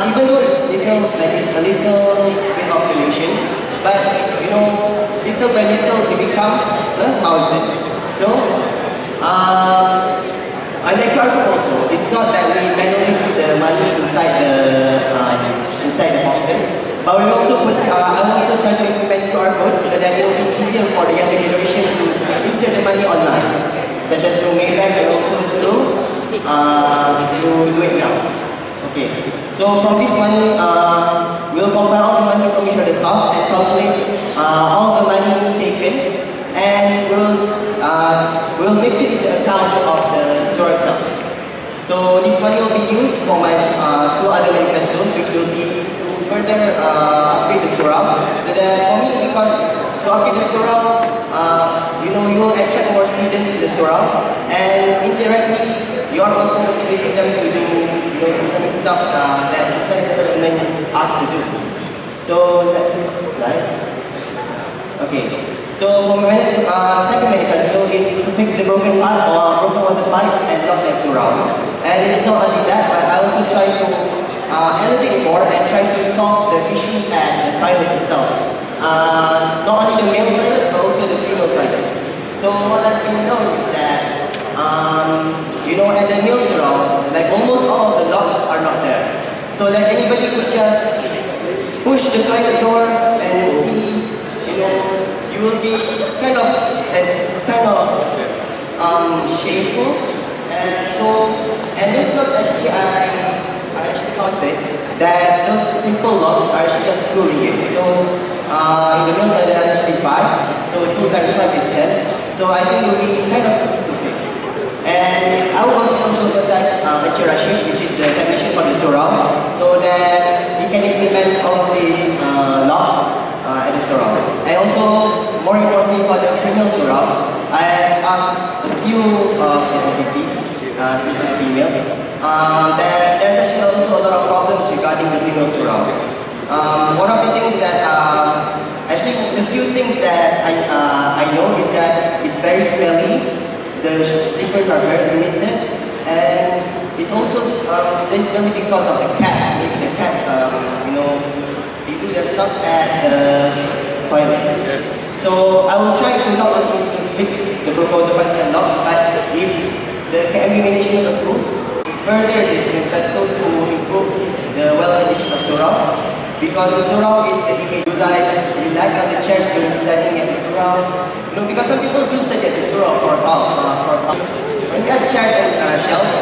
even though it's little a little bit of donations, but little by little it becomes a mountain. So like QR code also, it's not that we manually put the money inside the boxes. But we also I also try to implement QR codes so that it will be easier for the younger generation to insert the money online, such as through Maybank and also through Do It Now. Okay, So from this money, we'll compile all the money from each of the staff and calculate all the money taken, and we'll mix it in the account of the surah itself. So this money will be used for my two other manifestos, which will be to further upgrade the surah. So that for me, because to upgrade the surah, you will attract more students to the surah, and indirectly, you are also motivating them to do Islamic stuff that Islamic development asks to do. So next slide. Okay. So for my second manifesto is to fix the broken pipe or broken water pipes and locks at surround. And it's not only that, but I also try to elevate more and try to solve the issues at the toilet itself. Not only the male toilets, but also the female toilets. So what I've been known is that at the male surround, like almost all of the locks are not there. So like anybody could just push the toilet door and see, you will be, it's kind of shameful. And those locks actually, I actually counted that those simple locks are actually just screw ringgit. So in the male toilet are actually 5, so 2 times 5 is 10. So I think it will be kind of easy to fix. And I will also contact Encik Rashid, which is the technician for the surah, so that he can implement all of these locks at the surah. And also, more importantly for the female surah, I have asked a few VPs, especially female, that there's actually also a lot of problems regarding the female surah. One of the things that, actually the few things that I know is that it's very smelly. The sleepers are very limited, and it's also very smelly because of the cats. Maybe the cats, they do their stuff at the toilet. Yes. So I will try to not only to fix the broken pipes and locks, but if the KMB management approves, further this manifesto to improve the well-condition of surah. Because the surah is the image, you relax on the chairs during studying at the surah. Because some people do study at the surah for a while. When we have chairs and shelves,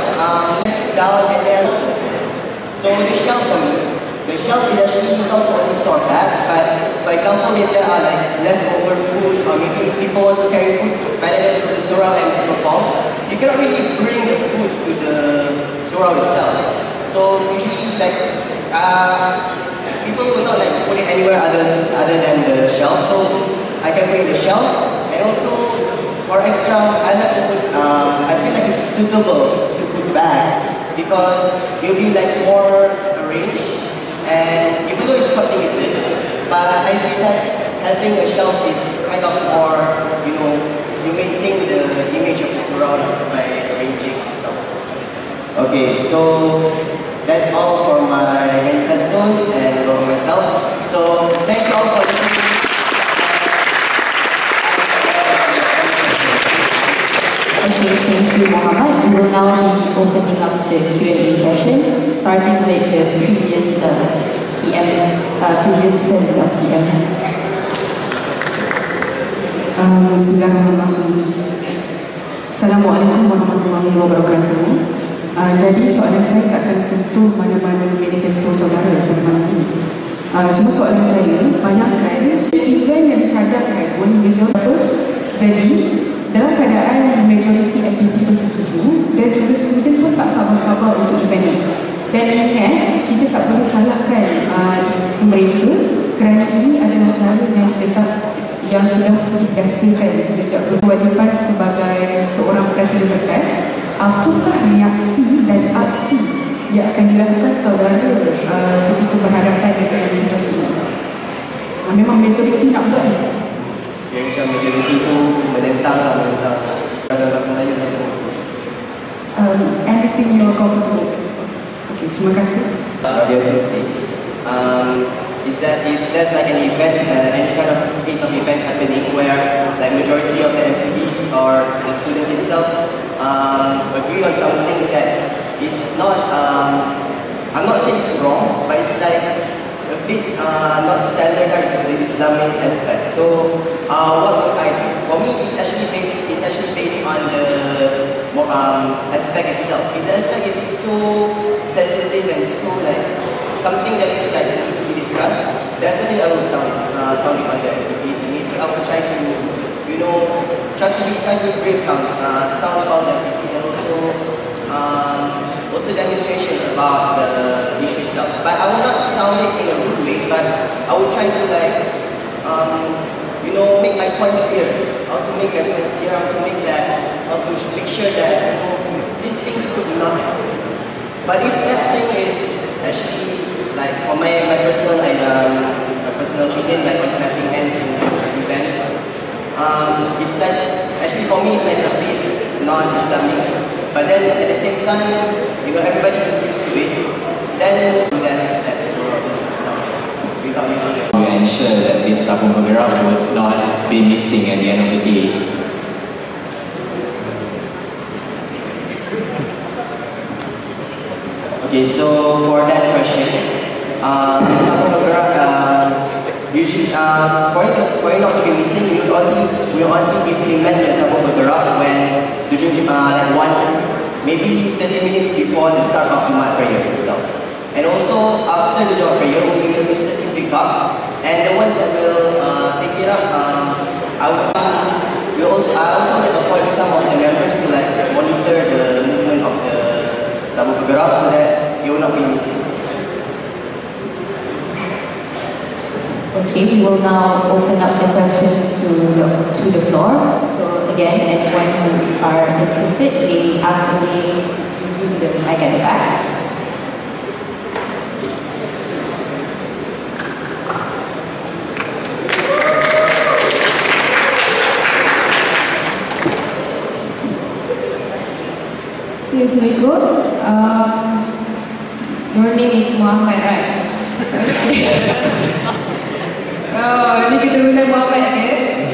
they sit down and they are fulfilled. So the shelf is actually not only store bags, but for example, if there are like leftover foods or maybe people want to carry foods rather than go to the surah and perform, you cannot really bring the foods to the surah itself. So usually people will not put it anywhere other than the shelf. So I can put it in the shelf, and also for extra, I feel like it's suitable to put bags because it'll be more arranged. And even though it's quite limited, but I feel like having a shelf is kind of more, you maintain the image of the surah by arranging stuff. Okay, so that's all for my manifestos and for myself. So thank you all for listening. Okay, thank you, Muhammad. We will now be opening up the Q&A session, starting with the previous previous president of TM. Bismillahirrahmanirrahim. Assalamualaikum warahmatullahi wabarakatuh. Jadi soalan saya tak akan sentuh mana-mana manifesto saudara pada malam ini. Cuma soalan saya, bayangkan event yang dicadangkan oleh majoriti. Jadi dalam keadaan majoriti MPP bersetuju dan juga student pun tak sabar-sabar untuk event ini. Dan ingat, kita tak boleh salahkan mereka kerana ini adalah cara yang yang sudah dibiasakan sejak kewajipan sebagai seorang presiden berkat. Apakah reaksi dan aksi yang akan dilakukan saudara ketika berhadapan dengan situasi ini? Memang majoriti nak buat ni? Yang macam majoriti tu menentang. Ada bahasa Melayu tak ada. Anything you're comfortable with. Okay, terima kasih. Is that if there's an event, any kind of case of event happening where majority of the MPs or the students itself agree on something that is not, I'm not saying it's wrong, but it's a bit not standardized to the Islamic aspect. So what would I do? For me, it's actually based on the aspect itself. His aspect is so sensitive and so like something that is like need to be discussed. Definitely I will sound it on that. Maybe I will try to, you know, try to be brave sound all that and also demonstration about the issue itself. But I will not sound it in a rude way, but I will try to like you know, make my point clear. How to make my point clear, how to make sure that, you know, this thing could not happen. But if that thing is actually like for my personal opinion, like on clapping hands in events, it's like actually for me it's like a bit non-Islamic. But then at the same time, you know, everybody is used to it. Then that is what I sound without using it. We ensure that this tabung bergerak would not be missing at the end of the day. Okay, so for that question, tabung bergerak usually for it not to be missing, we only implement the tabung bergerak when during like maybe 30 minutes before the start of Jumat prayer itself. And also after the Jumat prayer, we will instantly pick up. And the ones that will pick it up, I also like appoint some of the members to like monitor the movement of the tabung bergerak so that it will not be missing. Okay, we will now open up the questions to the floor. So again, anyone who are interested may ask me the mic at the back. Yes, very good. Your name is Muhammad, right? Oh, ini kita guna Muhammad, okay?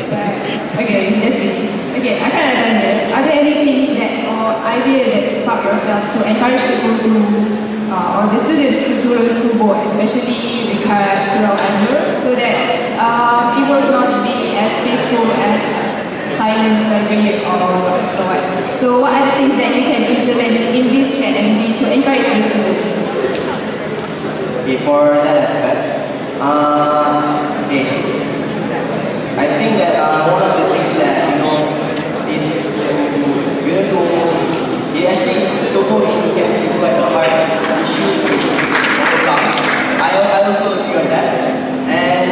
Okay, that's it. Okay, I can tanya, are there any things that or idea that spark yourself to encourage people to or the students to turun subuh, especially dekat Surau Anur, so that it will not be as peaceful as silence tarbiyah or so on. So what are the things that you can implement in this academy to encourage the students? Okay, for that aspect, okay, I think that one of the things that is it actually is so-called is quite a hard issue to overcome. I also agree on that, and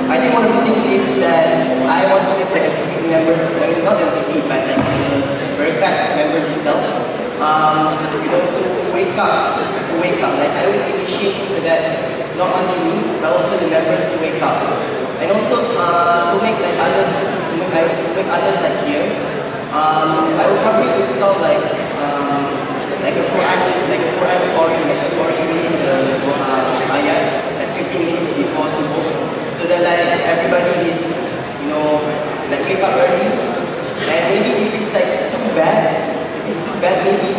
I think one of the things is that I want to get the MPP members, I mean not the MPP, but like the Berkat members itself, to wake up. Like I will initiate so that not only me, but also the members to wake up, and also to make like others, to make others like here. I will probably install like a Quran Qori reading the ayats at 15 minutes before subuh, so that like everybody is like wake up early, and maybe if it's like too bad, maybe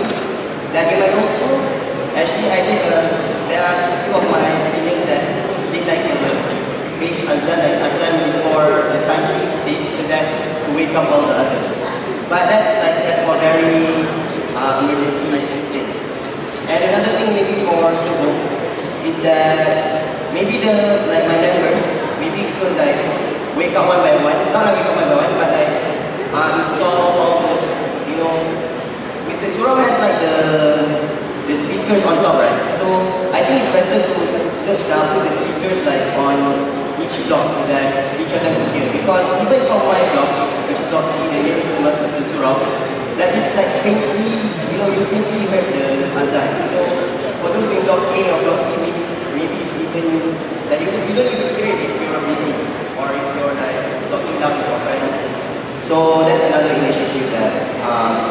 like in my old school, actually I did there are few of my seniors that did like a big azan before the time state, so that to wake up all the others. But that's like for very emergency things. And another thing maybe for subuh is that maybe my members maybe could like wake up one by one, not like wake up one by one, but like install all those, with the surau has like the speakers on top, right? So I think it's better to put the speakers like on each block so that each of them will hear. Because even from my block, which is block C, the nearest to us of the surau, that it's like faintly, you faintly heard the azan. So for those in block A or block B, maybe it's even like you don't even hear it if you're busy or if you're like talking loud with your friends. So that's another initiative that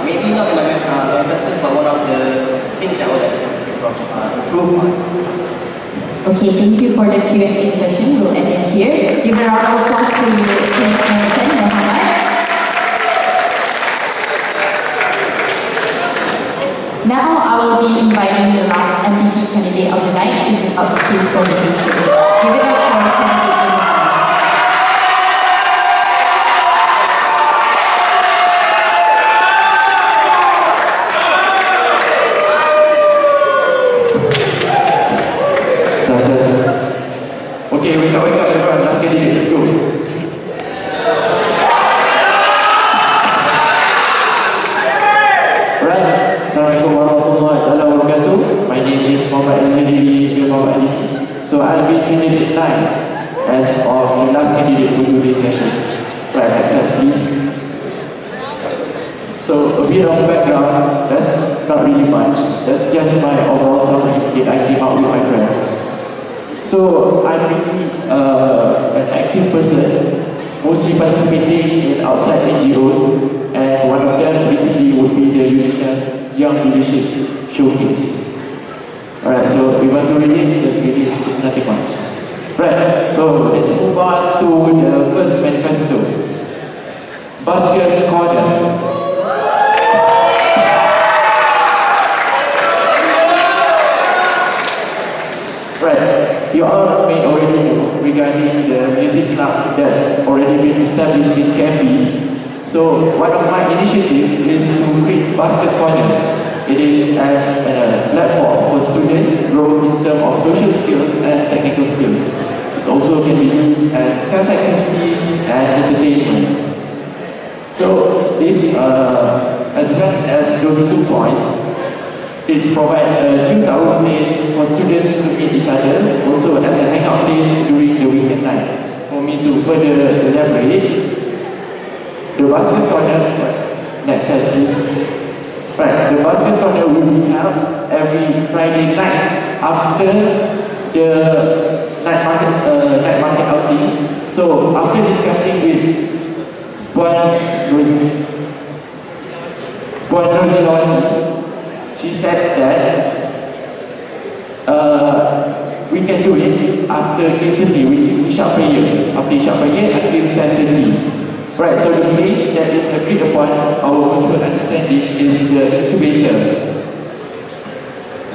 maybe not in my manifestos, but one of the things that I would like to improve on. Okay, thank you for the Q&A session. We'll end it here. Give a round of applause to Muhammad. Now I will be inviting the last MPP candidate of the night to give up his presentation. Give it up for candidate Muhammad. So I'll be candidate 9 as of the last candidate for today's session. Right, next slide please. So a bit of background, that's not really much. That's just my overall summary that I came out with my friend. So I'm really an active person, mostly participating in outside NGOs, and one of them recently would be the Indonesia Young Leadership Showcase. Alright, so we want to read it, just read it, it's nothing much. Right, so let's move on to the first manifesto. Basker's Corner. Right, you all may already know regarding the music club that's already been established in KMB. So one of my initiatives is to create Basker's Corner. It is as a platform for students grow in terms of social skills and technical skills. It also can be used as class activities and entertainment. So this, as well as those 2 points, it provides a new tower place for students to meet each other, also as a hangout place during the weekend night. For me to further elaborate, the Basker's Corner, next slide please. Right, the Basker's Corner will be held every Friday night after the night market outing. So after discussing with Puan Rosilawati, she said that we can do it after 8:30, which is Isha prayer. After Isha prayer until 10:30. Right, so the place that is agreed upon, our mutual understanding, is the incubator.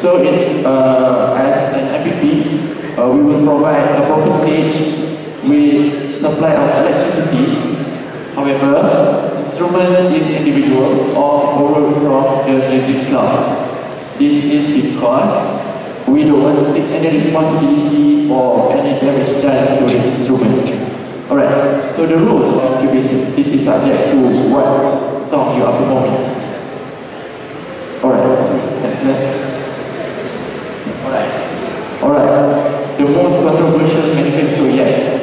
So as an MVP, we will provide a proper stage with supply of electricity. However, instruments is individual or borrowed from the music club. This is because we don't want to take any responsibility for any damage done to the instrument. Alright, so the rules of incubating, this is subject to what song you are performing. Alright, so next slide. Alright, the most controversial manifesto yet.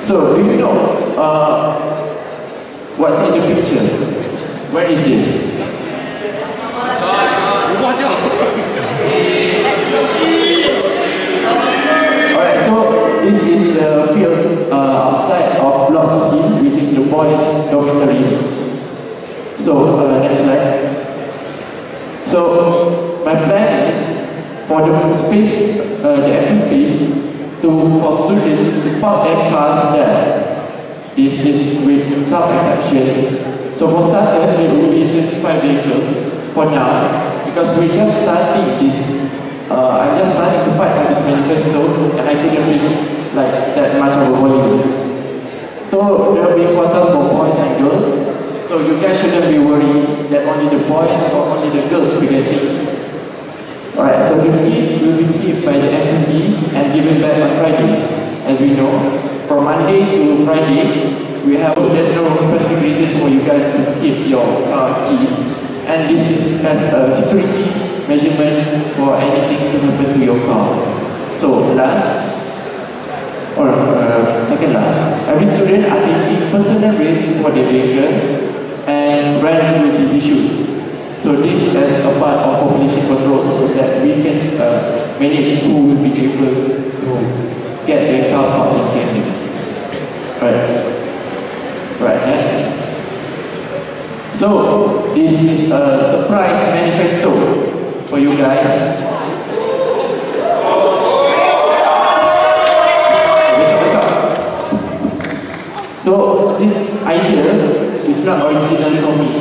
So do you know what's in the picture? Where is this? Alright, so this is the field outside of Block C, which is the boys' dormitory. So next slide. So my plan is for the space, the empty space, for students to park their cars there. This is with some exceptions. So for starters, it will be 25 vehicles for now, because we're just starting this. I'm just starting to fight for this manifesto, and I couldn't really like that much of a volume. So there will be quotas for boys and girls. So you guys shouldn't be worried that only the boys or only the girls will be getting. Alright, so the keys will be kept by the MPPs and given back on Fridays. As we know, from Monday to Friday, there's no specific reason for you guys to keep your keys. And this is as a security measurement for anything to happen to your car. So second last, every student are taking personal risk for their vehicle and rent will be issued. So this as a part of population control, so that we can manage who will be able to get their car parked in Canada. Right, next. So this is a surprise manifesto for you guys. So this idea is not originally from me.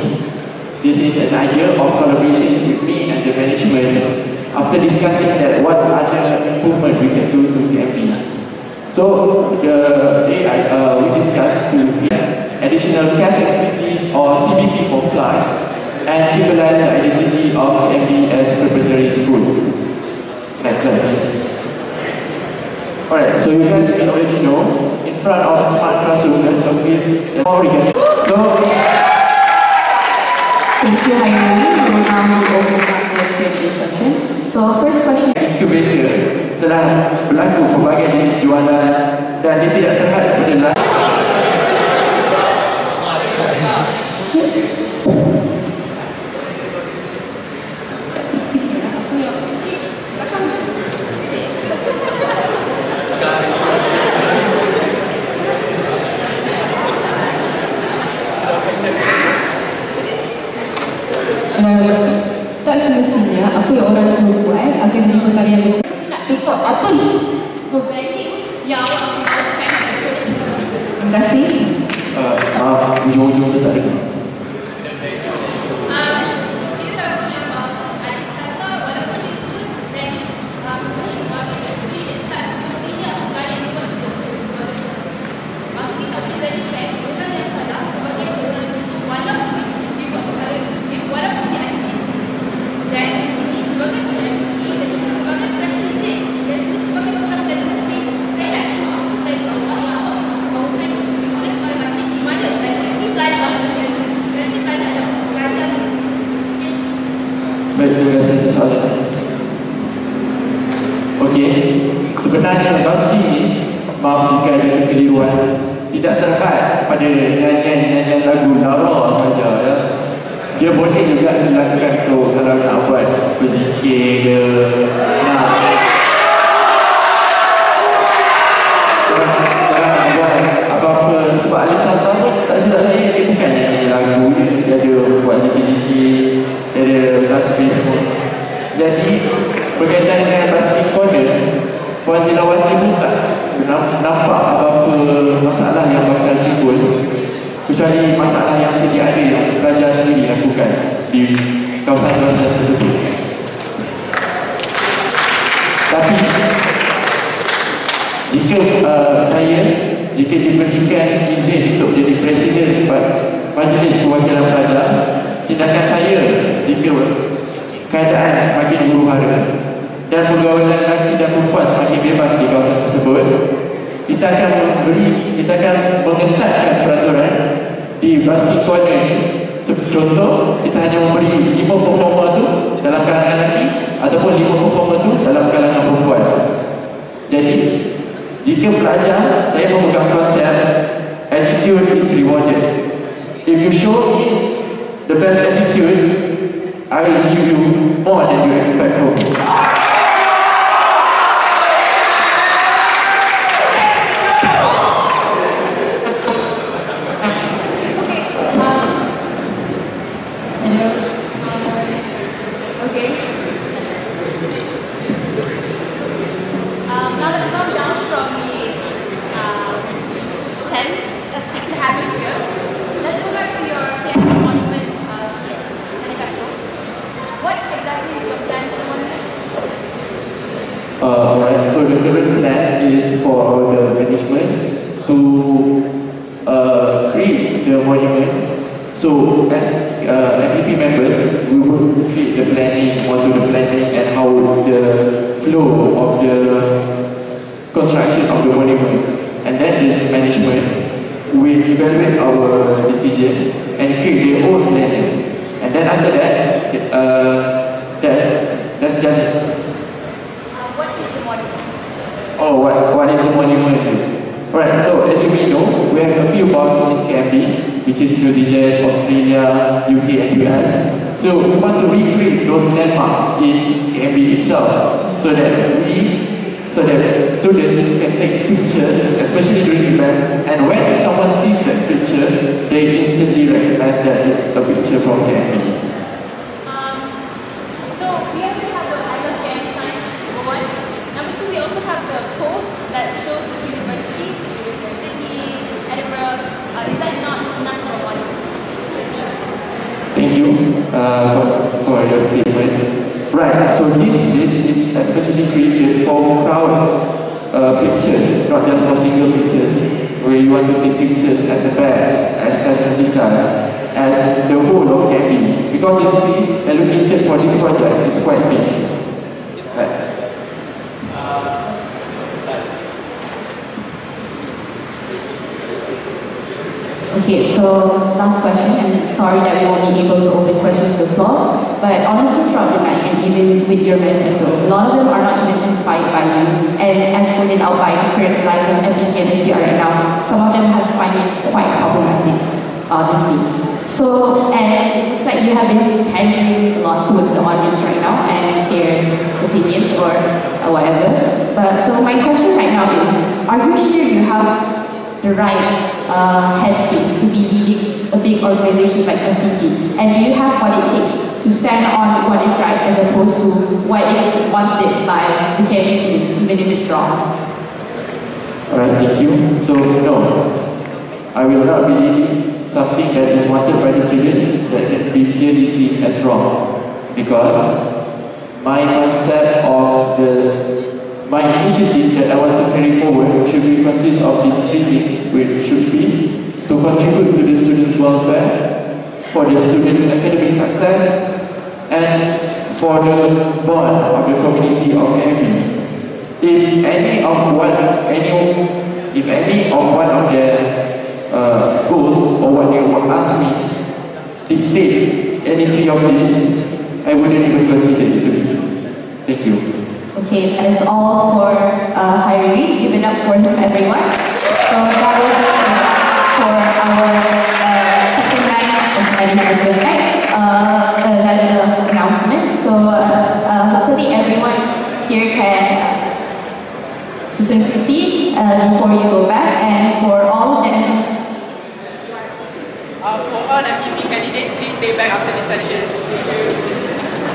This is an idea of collaboration with me and the management after discussing that what other improvement we can do to KMB. So we discussed to get additional class activities or CBT for class and symbolize the identity of KMB as preparatory school. Next slide please. Alright, so you guys can already know, in front of smart classroom, there's a bit more again. So, Thank you, Hairumi. We will now be opening up the Q&A session. So, first question. incubator telah berlaku pelbagai jenis jualan dan dia tidak terhad pada lain. Tak semestinya apa yang orang tua buat akan jadi perkara yang betul. Nak ikut apa ni? Yang awak lakukan. Terima kasih. Maaf, ujung-ujung tu tak ada. Baik, terima kasih atas soalan. Okey, sebenarnya pasti ni, maaf jika ada kekeliruan, tidak terhad pada nyanyian lagu Lara saja ya. Dia boleh juga dilakukan tu kalau nak buat berzikir ke, nak apa-apa. Sebab Ali Syahta pun tak silap saya, dia bukan nyanyi lagu dia ada buat zikir-zikir, dia ada tasbih semua. Jadi berkaitan dengan tasbih corner, Puan Tilawati pun tak nampak apa-apa masalah yang bakal timbul, kecuali masalah yang sedia ada yang pelajar sendiri lakukan di kawasan-kawasan tersebut. Tapi jika jika diberikan izin untuk jadi presiden Majlis Perwakilan Pelajar, tindakan saya jika keadaan semakin huru-hara dan pergaulan lelaki dan perempuan semakin bebas di kawasan tersebut, kita akan mengetatkan peraturan di basket corner ini. Contoh, kita hanya memberi 5 performer tu dalam kalangan lelaki ataupun 5 performer tu dalam kalangan perempuan. Jadi jika pelajar, saya memegang konsep attitude is rewarded. If you show me the best attitude, I will give you more than you expect from me. Hello. Okay. Now that it comes down from the tense atmosphere, let's go back to your TFP monument manifesto. What exactly is your plan for the monument? Alright, so the current plan is for the management to create the monument. So as MPP members, we will create the planning, onto the planning and how the flow of the construction of the monument. And then the management will evaluate our decision and create their own planning. And then after that, that's just it. What is the monument? Oh, what is the monument? Right, so as you may know, we have a few parks in KMB, which is New Zealand, Australia, UK and US. So we want to recreate those landmarks in KMB itself so that students can take pictures, especially during events, and when someone sees that picture, they instantly recognize that it's a picture from KMB. So we already have the island game sign, number one. Number two, we also have the post that shows the universities, Sydney, Edinburgh. Is that not enough for one? Thank you for your statement. Right, so this is especially created for crowd pictures, not just for single pictures, where you want to take pictures as a batch, as exercise, as the whole of KMB, because the space allocated for this project is quite big. Right. Okay, so last question, and sorry that we won't be able to open questions to the floor, but honestly throughout the night and even with your manifesto, a lot of them are not even inspired by you, and as pointed out by the current lines of MPP and SPR right now, some of them have find it quite problematic, honestly. So, and it looks like you have been pandering a lot towards the audience right now and their opinions or whatever, but so my question right now is, are you sure you have the right headspace to be leading a big organization like MPP? And do you have what it takes to stand on what is right as opposed to what is wanted by the KMA students, even if it's wrong? Alright, thank you. So, no, I will not be leading something that is wanted by the students that can be clearly seen as wrong. Because my concept of my initiative that I want to carry forward should be consist of these three things, which should be to contribute to the students' welfare, for the students' academic success, and for the bond of the community of KME. If any of one of their goals or what they will ask me dictate any three of these, I wouldn't even consider it to be. Thank you. Okay, that is all for High Relief. Give it up for him, everyone. So that will be for our second night of Manifesto Night announcement. So hopefully everyone here can susun Kristi before you go back, and for all of them. For all MPP candidates, please stay back after this session. Thank you.